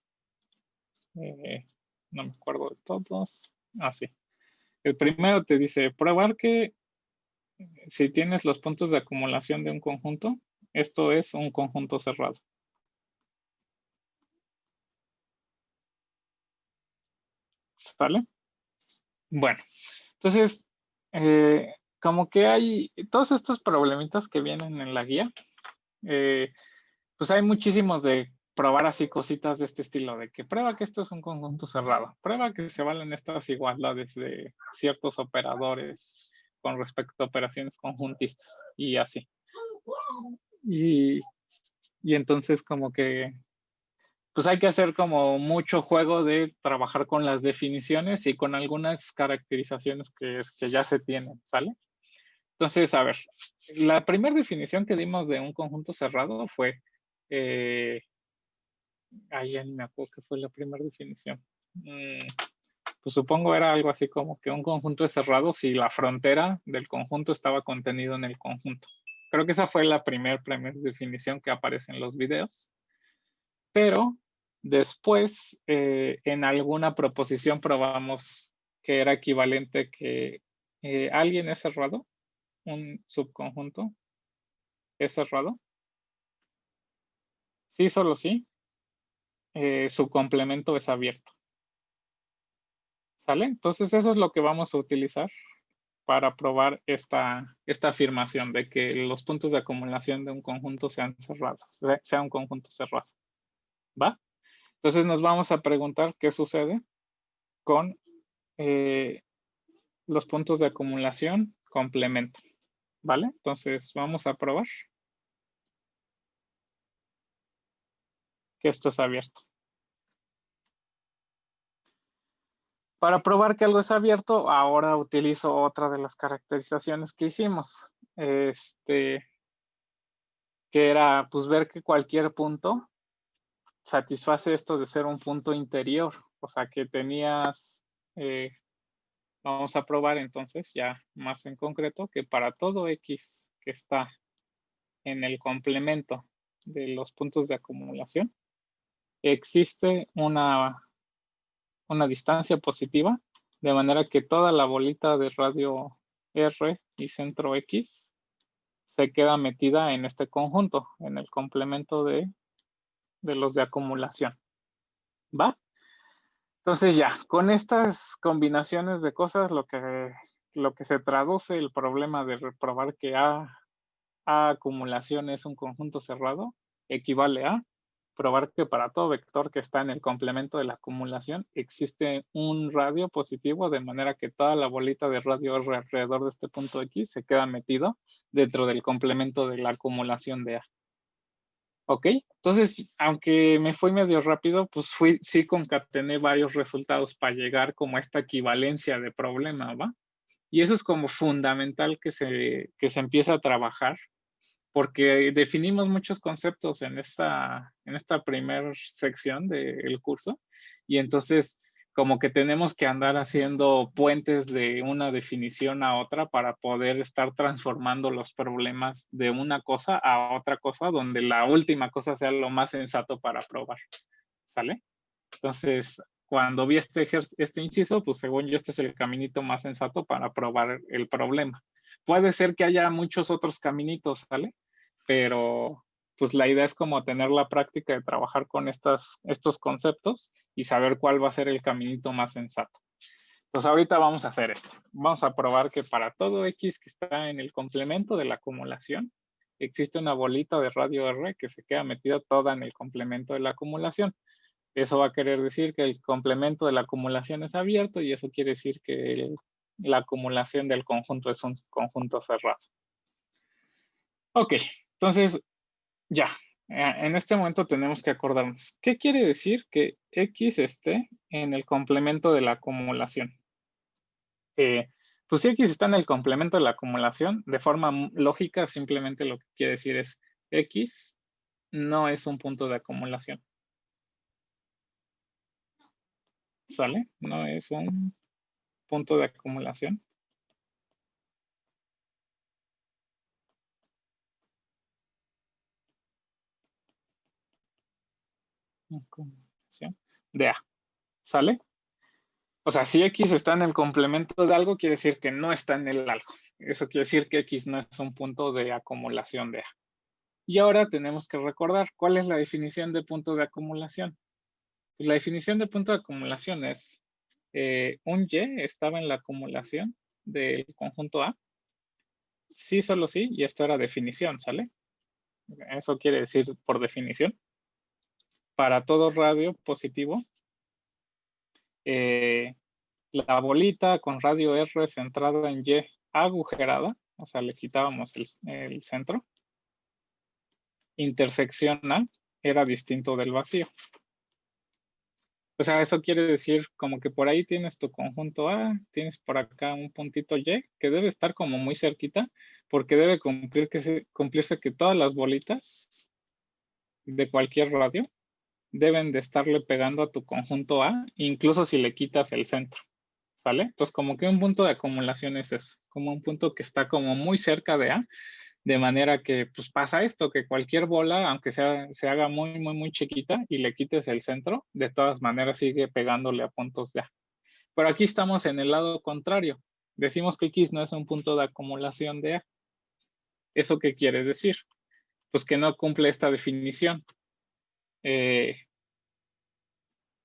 Speaker 6: No me acuerdo de todos. Ah, sí. El primero te dice, probar que si tienes los puntos de acumulación de un conjunto, esto es un conjunto cerrado. ¿Sale? Bueno, entonces, como que hay todos estos problemitas que vienen en la guía, pues hay muchísimos de probar así cositas de este estilo, de que prueba que esto es un conjunto cerrado, prueba que se valen estas igualdades de ciertos operadores con respecto a operaciones conjuntistas y así. Y entonces como que pues hay que hacer como mucho juego de trabajar con las definiciones y con algunas caracterizaciones que ya se tienen, ¿sale? Entonces, a ver, la primera definición que dimos de un conjunto cerrado fue, ahí ya ni me acuerdo qué fue la primera definición. Pues supongo era algo así como que un conjunto es cerrado si la frontera del conjunto estaba contenido en el conjunto. Creo que esa fue la primera definición que aparece en los videos. Pero después, en alguna proposición probamos que era equivalente que alguien es cerrado, un subconjunto es cerrado. Sí, solo sí. Su complemento es abierto. ¿Sale? Entonces eso es lo que vamos a utilizar para probar esta afirmación de que los puntos de acumulación de un conjunto sean cerrados, sea un conjunto cerrado. ¿Va? Entonces nos vamos a preguntar qué sucede con los puntos de acumulación complemento. ¿Vale? Entonces vamos a probar que esto es abierto. Para probar que algo es abierto, ahora utilizo otra de las caracterizaciones que hicimos. Que era pues ver que cualquier punto satisface esto de ser un punto interior. O sea que tenías, vamos a probar entonces ya más en concreto que para todo X que está en el complemento de los puntos de acumulación, existe una distancia positiva, de manera que toda la bolita de radio R y centro X se queda metida en este conjunto, en el complemento de los de acumulación. ¿Va? Entonces ya, con estas combinaciones de cosas, lo que se traduce el problema de probar que A acumulación es un conjunto cerrado, equivale a probar que para todo vector que está en el complemento de la acumulación existe un radio positivo, de manera que toda la bolita de radio R alrededor de este punto X se queda metido dentro del complemento de la acumulación de A. ¿Ok? Entonces, aunque me fui medio rápido, pues sí concatené varios resultados para llegar como a esta equivalencia de problema, ¿va? Y eso es como fundamental que se empiece a trabajar, porque definimos muchos conceptos en esta primera sección del curso, y entonces como que tenemos que andar haciendo puentes de una definición a otra para poder estar transformando los problemas de una cosa a otra cosa, donde la última cosa sea lo más sensato para probar. ¿Sale? Entonces, cuando vi este inciso, pues según yo este es el caminito más sensato para probar el problema. Puede ser que haya muchos otros caminitos, ¿sale? Pero pues la idea es como tener la práctica de trabajar con estos conceptos y saber cuál va a ser el caminito más sensato. Entonces ahorita vamos a hacer esto. Vamos a probar que para todo X que está en el complemento de la acumulación, existe una bolita de radio R que se queda metida toda en el complemento de la acumulación. Eso va a querer decir que el complemento de la acumulación es abierto y eso quiere decir que la acumulación del conjunto es un conjunto cerrado. Ok, entonces ya, en este momento tenemos que acordarnos. ¿Qué quiere decir que X esté en el complemento de la acumulación? Pues si X está en el complemento de la acumulación, de forma lógica, simplemente lo que quiere decir es X no es un punto de acumulación. ¿Sale? No es un punto de acumulación. Acumulación de A. ¿Sale? O sea, si X está en el complemento de algo, quiere decir que no está en el algo. Eso quiere decir que X no es un punto de acumulación de A. Y ahora tenemos que recordar cuál es la definición de punto de acumulación. Pues la definición de punto de acumulación es un Y estaba en la acumulación del conjunto A. Sí, solo sí, y esto era definición, ¿sale? Eso quiere decir por definición. Para todo radio positivo, la bolita con radio R centrada en Y agujerada, o sea, le quitábamos el centro, interseccional, era distinto del vacío. O sea, eso quiere decir como que por ahí tienes tu conjunto A, tienes por acá un puntito Y, que debe estar como muy cerquita, porque debe cumplirse que todas las bolitas de cualquier radio deben de estarle pegando a tu conjunto A, incluso si le quitas el centro, ¿sale? Entonces, como que un punto de acumulación es eso, como un punto que está como muy cerca de A, de manera que pues pasa esto, que cualquier bola, aunque se haga muy, muy, muy chiquita y le quites el centro, de todas maneras sigue pegándole a puntos de A. Pero aquí estamos en el lado contrario. Decimos que X no es un punto de acumulación de A. ¿Eso qué quiere decir? Pues que no cumple esta definición.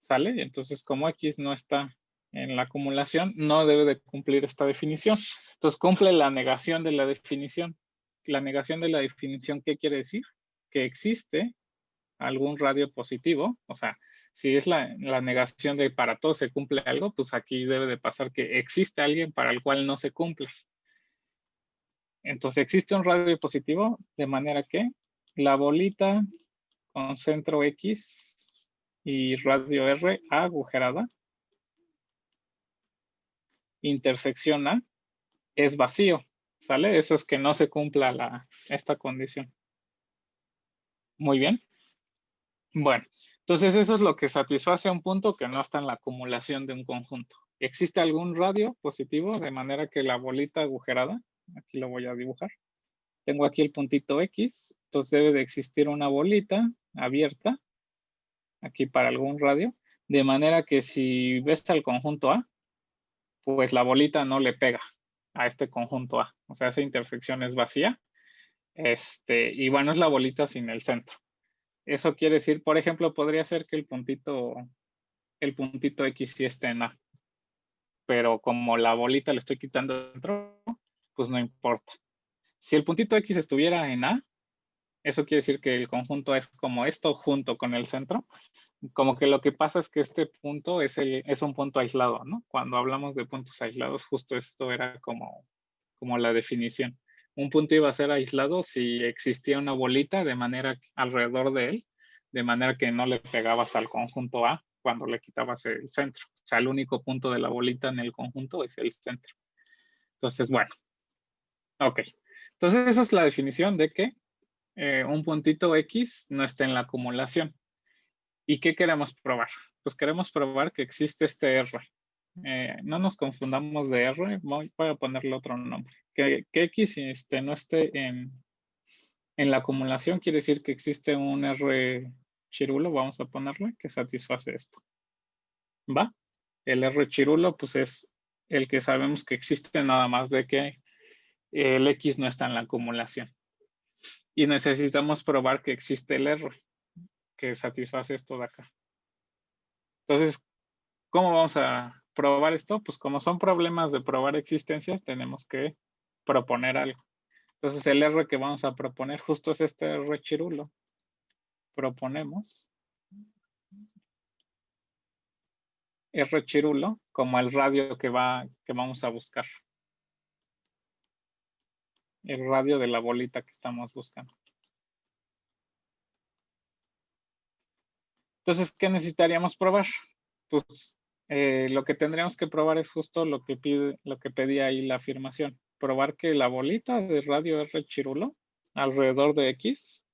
Speaker 6: ¿Sale? Entonces, como X no está en la acumulación, no debe de cumplir esta definición. Entonces, cumple la negación de la definición. La negación de la definición, ¿qué quiere decir? Que existe algún radio positivo, o sea, si es la negación de para todos se cumple algo, pues aquí debe de pasar que existe alguien para el cual no se cumple. Entonces, existe un radio positivo de manera que la bolita con centro X y radio R agujerada intersección A es vacío, ¿sale? Eso es que no se cumpla esta condición. Muy bien. Bueno, entonces eso es lo que satisface a un punto que no está en la acumulación de un conjunto. ¿Existe algún radio positivo de manera que la bolita agujerada, aquí lo voy a dibujar, tengo aquí el puntito X, entonces debe de existir una bolita abierta aquí para algún radio, de manera que si ves al conjunto A, pues la bolita no le pega a este conjunto A. O sea, esa intersección es vacía. Y bueno, es la bolita sin el centro. Eso quiere decir, por ejemplo, podría ser que el puntito X sí esté en A. Pero como la bolita le estoy quitando dentro, pues no importa. Si el puntito X estuviera en A, eso quiere decir que el conjunto es como esto junto con el centro. Como que lo que pasa es que este punto es un punto aislado, ¿no? Cuando hablamos de puntos aislados, justo esto era como la definición. Un punto iba a ser aislado si existía una bolita de manera alrededor de él, de manera que no le pegabas al conjunto A cuando le quitabas el centro. O sea, el único punto de la bolita en el conjunto es el centro. Entonces, bueno. Ok. Entonces, esa es la definición de que un puntito X no está en la acumulación. ¿Y qué queremos probar? Pues queremos probar que existe este R. No nos confundamos de R, voy a ponerle otro nombre. Que X no esté en la acumulación quiere decir que existe un R chirulo, vamos a ponerle, que satisface esto. ¿Va? El R chirulo pues es el que sabemos que existe nada más de que el X no está en la acumulación. Y necesitamos probar que existe el R que satisface esto de acá. Entonces, ¿cómo vamos a probar esto? Pues como son problemas de probar existencias, tenemos que proponer algo. Entonces el R que vamos a proponer justo es este R chirulo. Proponemos R chirulo como el radio que vamos a buscar. El radio de la bolita que estamos buscando. Entonces, ¿qué necesitaríamos probar? Pues lo que tendríamos que probar es justo lo que pedía ahí la afirmación. Probar que la bolita de radio R chirulo alrededor de X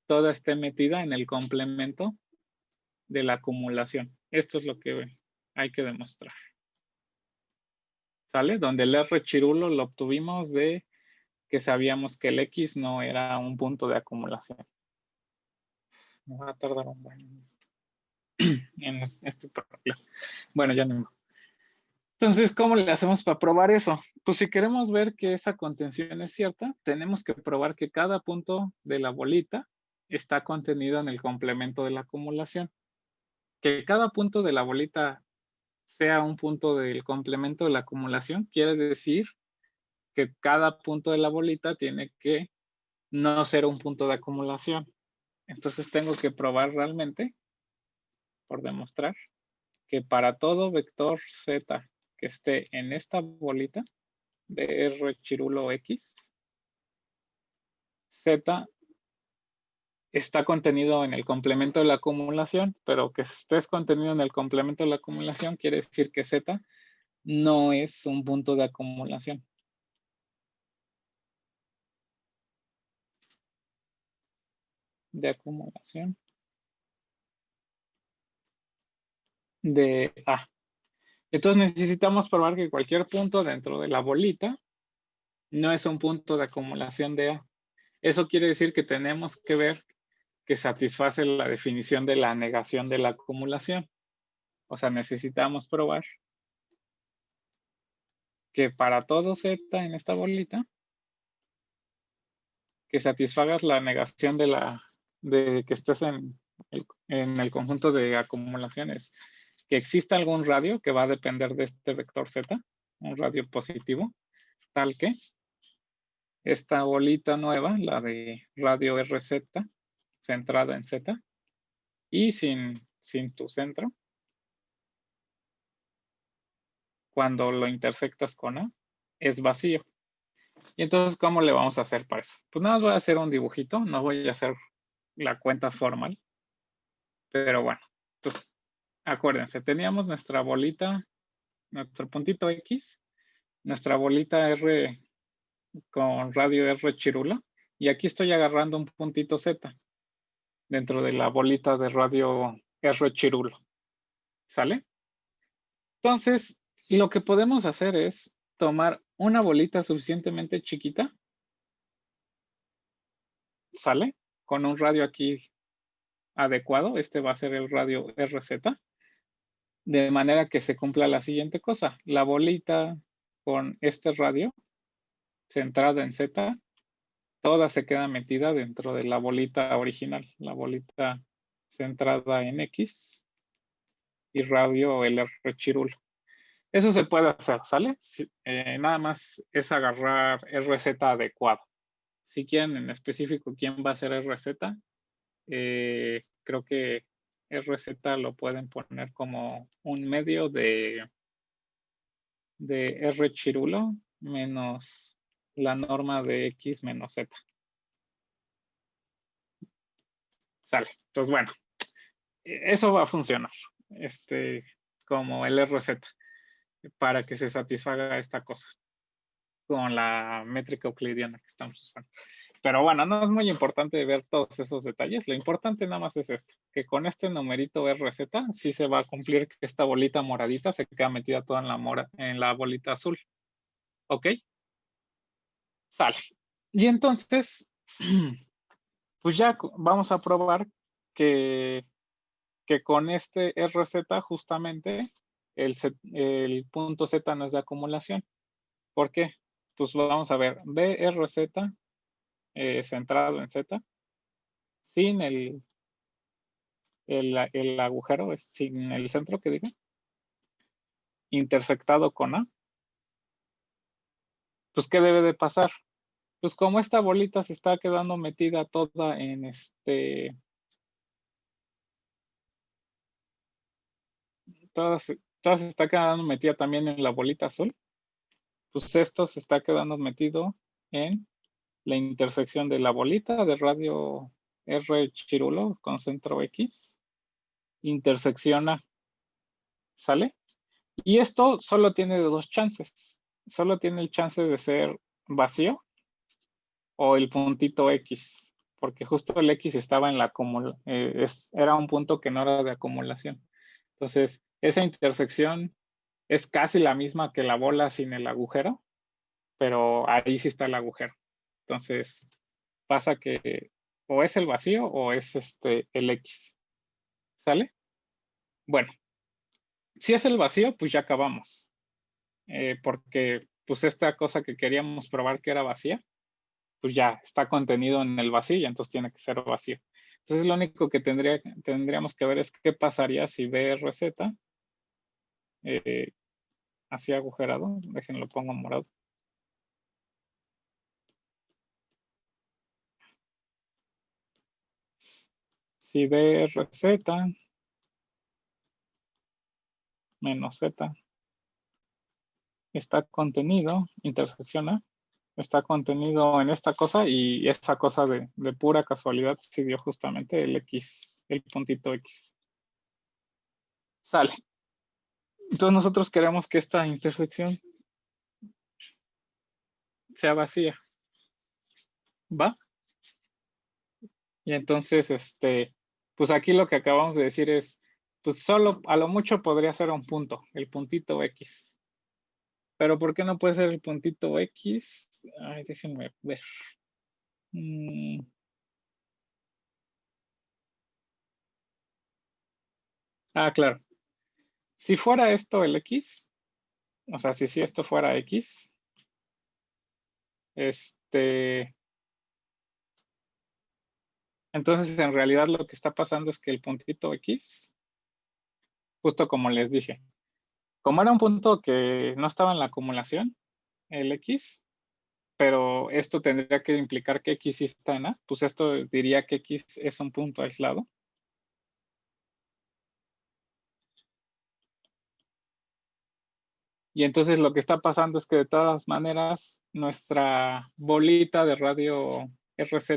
Speaker 6: toda esté metida en el complemento de la acumulación. Esto es lo que hay que demostrar. ¿Sale? Donde el R chirulo lo obtuvimos de que sabíamos que el X no era un punto de acumulación. Me va a tardar un buen en esto. En este problema. Bueno, ya no. Entonces, ¿cómo le hacemos para probar eso? Pues si queremos ver que esa contención es cierta, tenemos que probar que cada punto de la bolita está contenido en el complemento de la acumulación. Que cada punto de la bolita sea un punto del complemento de la acumulación quiere decir que cada punto de la bolita tiene que no ser un punto de acumulación. Entonces tengo que probar realmente, por demostrar, que para todo vector Z que esté en esta bolita de R chirulo X, Z está contenido en el complemento de la acumulación, pero que estés contenido en el complemento de la acumulación quiere decir que Z no es un punto de acumulación. De acumulación de A. Entonces necesitamos probar que cualquier punto dentro de la bolita no es un punto de acumulación de A. Eso quiere decir que tenemos que ver que satisface la definición de la negación de la acumulación. O sea, necesitamos probar que para todo Z en esta bolita, que satisfagas la negación de que estés en el conjunto de acumulaciones, que exista algún radio que va a depender de este vector Z, un radio positivo, tal que esta bolita nueva, la de radio RZ, centrada en Z, y sin tu centro, cuando lo intersectas con A, es vacío. Y entonces, ¿cómo le vamos a hacer para eso? Pues nada más voy a hacer un dibujito, no voy a hacer la cuenta formal. Pero bueno, entonces, acuérdense, teníamos nuestra bolita, nuestro puntito X, nuestra bolita R con radio R chirula, y aquí estoy agarrando un puntito Z dentro de la bolita de radio R chirula. ¿Sale? Entonces, lo que podemos hacer es tomar una bolita suficientemente chiquita, ¿sale? Con un radio aquí adecuado, este va a ser el radio RZ, de manera que se cumpla la siguiente cosa. La bolita con este radio centrada en Z, toda se queda metida dentro de la bolita original, la bolita centrada en X y radio el R chirulo. Eso se puede hacer, ¿sale? Nada más es agarrar RZ adecuado. Si quieren en específico quién va a ser RZ, creo que RZ lo pueden poner como un medio de R chirulo menos la norma de X menos Z. Sale. Entonces, bueno, eso va a funcionar como el RZ para que se satisfaga esta cosa con la métrica euclidiana que estamos usando. Pero bueno, no es muy importante ver todos esos detalles. Lo importante nada más es esto, que con este numerito RZ sí se va a cumplir que esta bolita moradita se queda metida toda en la bolita azul. ¿Ok? Sale. Y entonces, pues ya vamos a probar que con este RZ justamente el punto Z no es de acumulación. ¿Por qué? Pues vamos a ver, BRZ centrado en Z, sin el agujero, sin el centro que diga, intersectado con A, pues ¿qué debe de pasar? Pues como esta bolita se está quedando metida toda en toda se está quedando metida también en la bolita azul, pues esto se está quedando metido en la intersección de la bolita de radio R chirulo con centro X, intersecciona ¿Sale? Y esto solo tiene dos chances. Solo tiene el chance de ser vacío o el puntito X, porque justo el X estaba en la acumulación, era un punto que no era de acumulación. Entonces, esa intersección es casi la misma que la bola sin el agujero, pero ahí sí está el agujero. Entonces, pasa que o es el vacío o es el X. ¿Sale? Bueno, si es el vacío, pues ya acabamos. Porque pues esta cosa que queríamos probar que era vacía, pues ya está contenido en el vacío y entonces tiene que ser vacío. Entonces lo único que tendríamos que ver es qué pasaría si BRZ, así agujerado, déjenlo pongo morado. Si BRZ menos Z está contenido, intersecciona, está contenido en esta cosa y esta cosa de pura casualidad se dio justamente el X, el puntito X. Sale. Entonces nosotros queremos que esta intersección sea vacía. ¿Va? Y entonces, pues aquí lo que acabamos de decir es, pues solo a lo mucho podría ser un punto, el puntito X. Pero ¿por qué no puede ser el puntito X? Ay, déjenme ver. Claro. Si fuera esto el X, o sea, si esto fuera X, entonces en realidad lo que está pasando es que el puntito X, justo como les dije, como era un punto que no estaba en la acumulación, el X, pero esto tendría que implicar que X sí está en A, pues esto diría que X es un punto aislado. Y entonces lo que está pasando es que de todas maneras nuestra bolita de radio RZ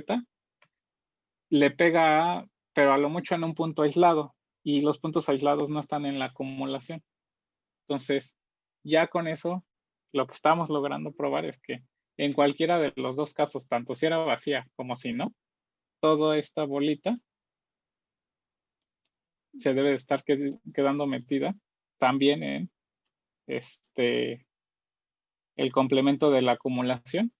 Speaker 6: le pega A, pero a lo mucho en un punto aislado, y los puntos aislados no están en la acumulación. Entonces, ya con eso, lo que estamos logrando probar es que en cualquiera de los dos casos, tanto si era vacía como si no, toda esta bolita se debe de estar quedando metida también en el complemento de la acumulación,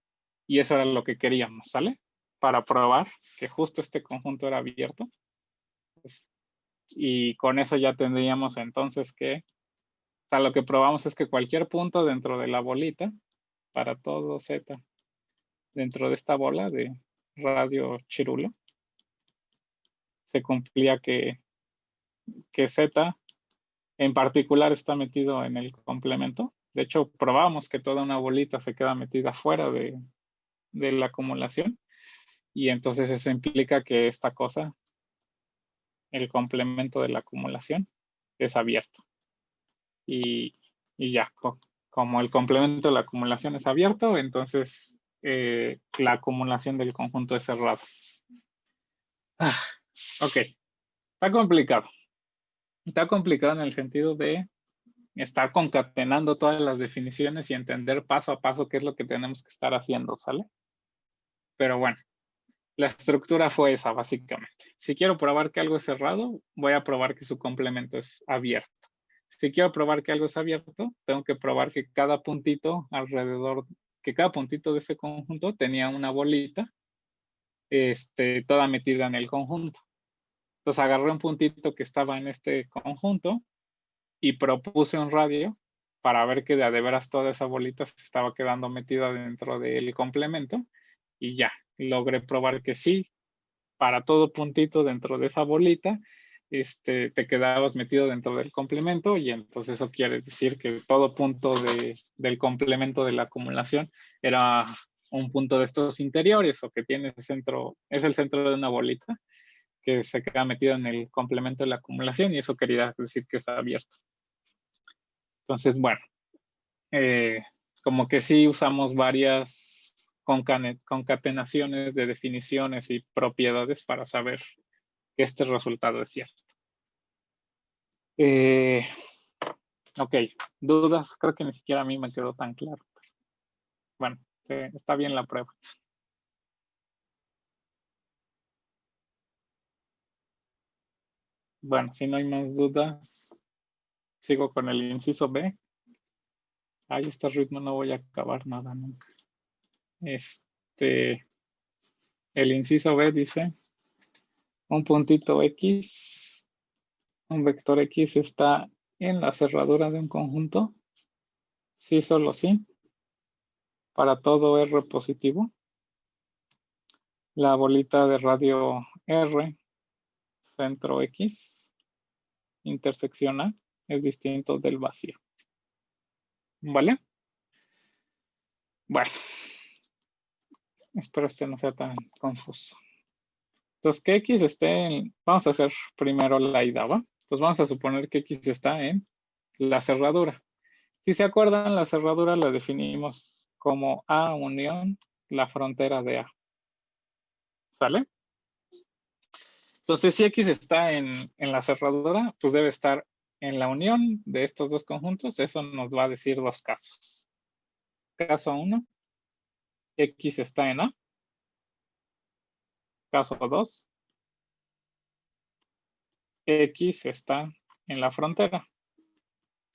Speaker 6: y eso era lo que queríamos, ¿sale? Para probar que justo este conjunto era abierto. Pues, y con eso ya tendríamos entonces que, o sea, lo que probamos es que cualquier punto dentro de la bolita, para todo Z, dentro de esta bola de radio chirulo, se cumplía que Z en particular está metido en el complemento. De hecho, probamos que toda una bolita se queda metida fuera de la acumulación, y entonces eso implica que esta cosa, el complemento de la acumulación, es abierto. Y ya, como el complemento de la acumulación es abierto, entonces la acumulación del conjunto es cerrado. Ok, está complicado. Está complicado en el sentido de estar concatenando todas las definiciones y entender paso a paso qué es lo que tenemos que estar haciendo, ¿sale? Pero bueno, la estructura fue esa, básicamente. Si quiero probar que algo es cerrado, voy a probar que su complemento es abierto. Si quiero probar que algo es abierto, tengo que probar que cada puntito alrededor, que cada puntito de ese conjunto tenía una bolita, toda metida en el conjunto. Entonces agarré un puntito que estaba en este conjunto y propuse un radio para ver que de veras toda esa bolita se estaba quedando metida dentro del complemento, y ya, logré probar que sí, para todo puntito dentro de esa bolita, te quedabas metido dentro del complemento, y entonces eso quiere decir que todo punto del complemento de la acumulación era un punto de estos interiores, o que tiene centro, es el centro de una bolita que se queda metido en el complemento de la acumulación, y eso quería decir que está abierto. Entonces, bueno, como que sí usamos varias concatenaciones de definiciones y propiedades para saber que este resultado es cierto. Ok, dudas, creo que ni siquiera a mí me quedó tan claro. Bueno, sí, está bien la prueba. Bueno, si no hay más dudas, sigo con el inciso B. Ay, este ritmo no voy a acabar nada nunca. El inciso B dice, un puntito X, un vector X está en la cerradura de un conjunto. Sí, solo sí. Para todo R positivo. La bolita de radio R, centro X, intersección A, es distinto del vacío. ¿Vale? Bueno, espero no sea tan confuso. Entonces, que X esté en, vamos a hacer primero la ida, ¿va? Entonces vamos a suponer que X está en la cerradura. Si se acuerdan, la cerradura la definimos como A unión la frontera de A. ¿Sale? Entonces, si X está en la cerradura, pues debe estar en la unión de estos dos conjuntos. Eso nos va a decir dos casos. Caso 1, X está en A. Caso 2, X está en la frontera.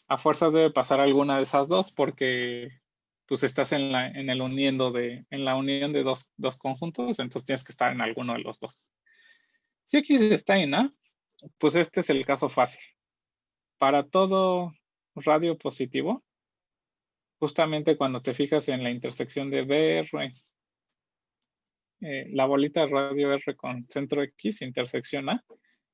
Speaker 6: A fuerzas debe pasar alguna de esas dos porque pues estás en la unión de dos conjuntos, entonces tienes que estar en alguno de los dos. Si X está en A, pues este es el caso fácil. Para todo radio positivo, justamente cuando te fijas en la intersección de BR, la bolita de radio R con centro X, intersección A,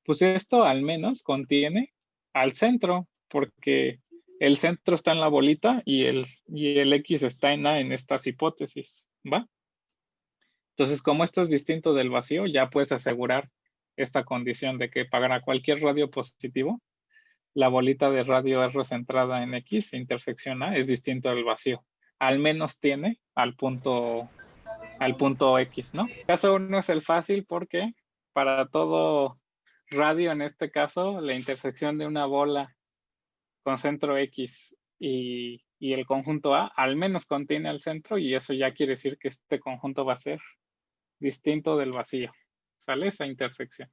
Speaker 6: pues esto al menos contiene al centro, porque el centro está en la bolita y el X está en A en estas hipótesis, ¿va? Entonces, como esto es distinto del vacío, ya puedes asegurar esta condición de que para cualquier radio positivo, la bolita de radio R centrada en X, intersección A, es distinto del vacío. Al menos tiene al punto X, ¿no? Caso 1 es el fácil porque para todo radio, en este caso, la intersección de una bola con centro X y el conjunto A al menos contiene al centro y eso ya quiere decir que este conjunto va a ser distinto del vacío. ¿Sale? Esa intersección.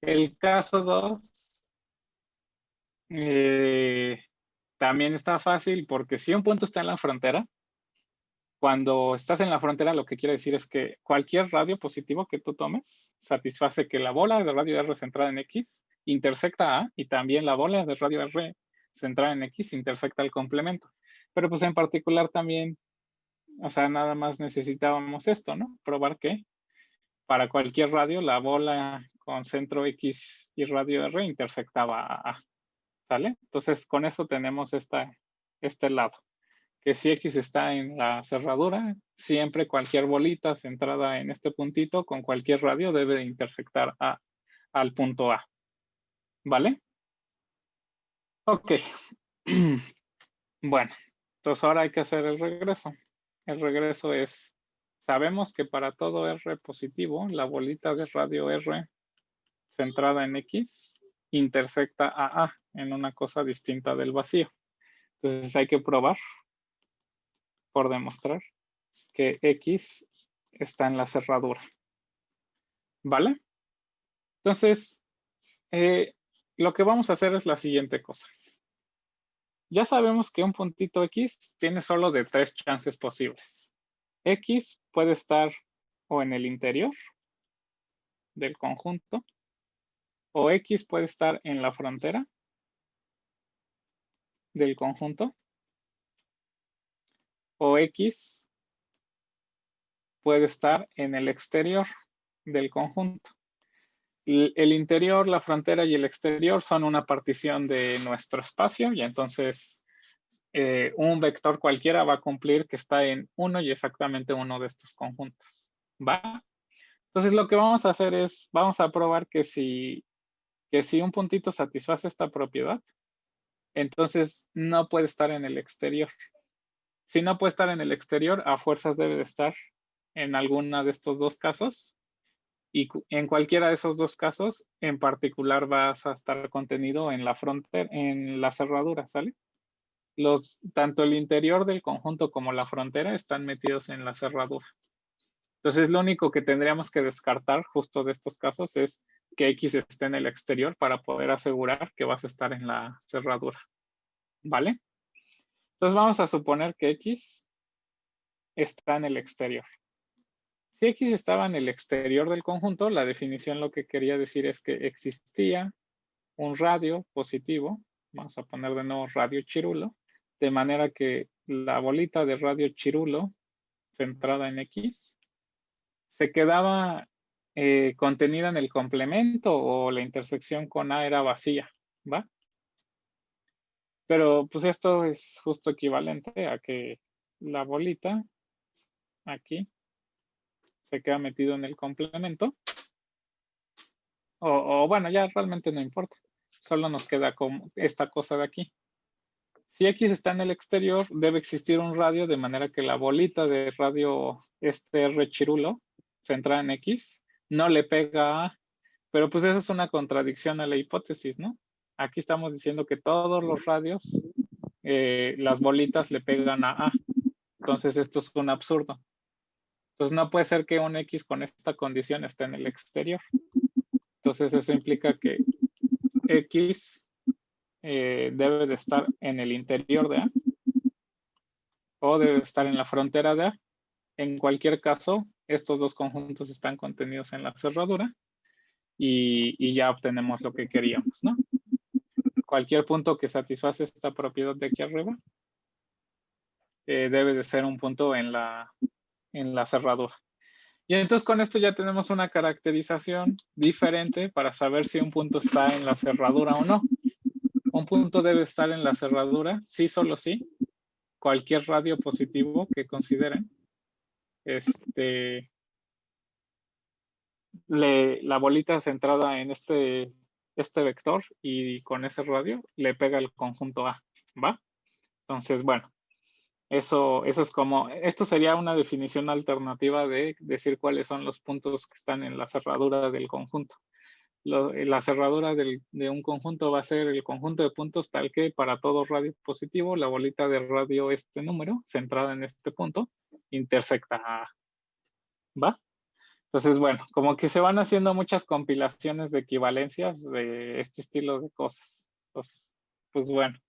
Speaker 6: El caso 2 también está fácil porque si un punto está en la frontera, cuando estás en la frontera lo que quiere decir es que cualquier radio positivo que tú tomes satisface que la bola de radio R centrada en X intersecta A y también la bola de radio R centrada en X intersecta el complemento. Pero pues en particular también, o sea, nada más necesitábamos esto, ¿no? Probar que para cualquier radio la bola con centro X y radio R intersectaba A. ¿Sale? Entonces con eso tenemos este lado. Que si X está en la cerradura, siempre cualquier bolita centrada en este puntito con cualquier radio debe de intersectar al punto A. ¿Vale? Ok. Bueno, entonces ahora hay que hacer el regreso. El regreso es, sabemos que para todo R positivo, la bolita de radio R centrada en X intersecta a A en una cosa distinta del vacío. Entonces hay que probar por demostrar que X está en la cerradura. ¿Vale? Entonces, lo que vamos a hacer es la siguiente cosa. Ya sabemos que un puntito X tiene solo de 3 chances posibles. X puede estar o en el interior del conjunto, o X puede estar en la frontera del conjunto, o X puede estar en el exterior del conjunto. El interior, la frontera y el exterior son una partición de nuestro espacio y entonces un vector cualquiera va a cumplir que está en uno y exactamente uno de estos conjuntos. ¿Va? Entonces lo que vamos a hacer es, vamos a probar que si un puntito satisface esta propiedad, entonces no puede estar en el exterior. Si no puede estar en el exterior, a fuerzas debe de estar en alguna de estos dos casos Y en cualquiera de esos dos casos, en particular vas a estar contenido en la frontera, en la cerradura, ¿sale? Tanto el interior del conjunto como la frontera están metidos en la cerradura. Entonces, lo único que tendríamos que descartar justo de estos casos es que X esté en el exterior para poder asegurar que vas a estar en la cerradura. ¿Vale? Entonces, vamos a suponer que X está en el exterior. Si X estaba en el exterior del conjunto, la definición lo que quería decir es que existía un radio positivo, vamos a poner de nuevo radio chirulo, de manera que la bolita de radio chirulo centrada en X se quedaba contenida en el complemento o la intersección con A era vacía, ¿va? Pero pues esto es justo equivalente a que la bolita aquí se queda metido en el complemento. O bueno, ya realmente no importa. Solo nos queda como esta cosa de aquí. Si X está en el exterior, debe existir un radio de manera que la bolita de radio R chirulo, centrada en X, no le pega a A. Pero pues eso es una contradicción a la hipótesis, ¿no? Aquí estamos diciendo que todos los radios, las bolitas le pegan a A. Entonces esto es un absurdo. Entonces no puede ser que un X con esta condición esté en el exterior. Entonces eso implica que X debe de estar en el interior de A o debe estar en la frontera de A. En cualquier caso, estos dos conjuntos están contenidos en la cerradura y ya obtenemos lo que queríamos, ¿no? Cualquier punto que satisface esta propiedad de aquí arriba debe de ser un punto en la cerradura. Y entonces con esto ya tenemos una caracterización diferente para saber si un punto está en la cerradura o no. Un punto debe estar en la cerradura, sí, solo sí, cualquier radio positivo que consideren. La bolita centrada en este vector y con ese radio le pega el conjunto A, ¿va? Entonces, bueno, eso es como, esto sería una definición alternativa de decir cuáles son los puntos que están en la cerradura del conjunto. La cerradura de un conjunto va a ser el conjunto de puntos tal que para todo radio positivo, la bolita de radio este número, centrada en este punto, intersecta a A, ¿va? Entonces, bueno, como que se van haciendo muchas compilaciones de equivalencias de este estilo de cosas. Entonces, pues bueno,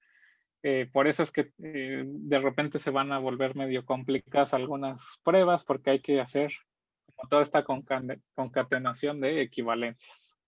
Speaker 6: por eso es que de repente se van a volver medio complicadas algunas pruebas porque hay que hacer como toda esta concatenación de equivalencias.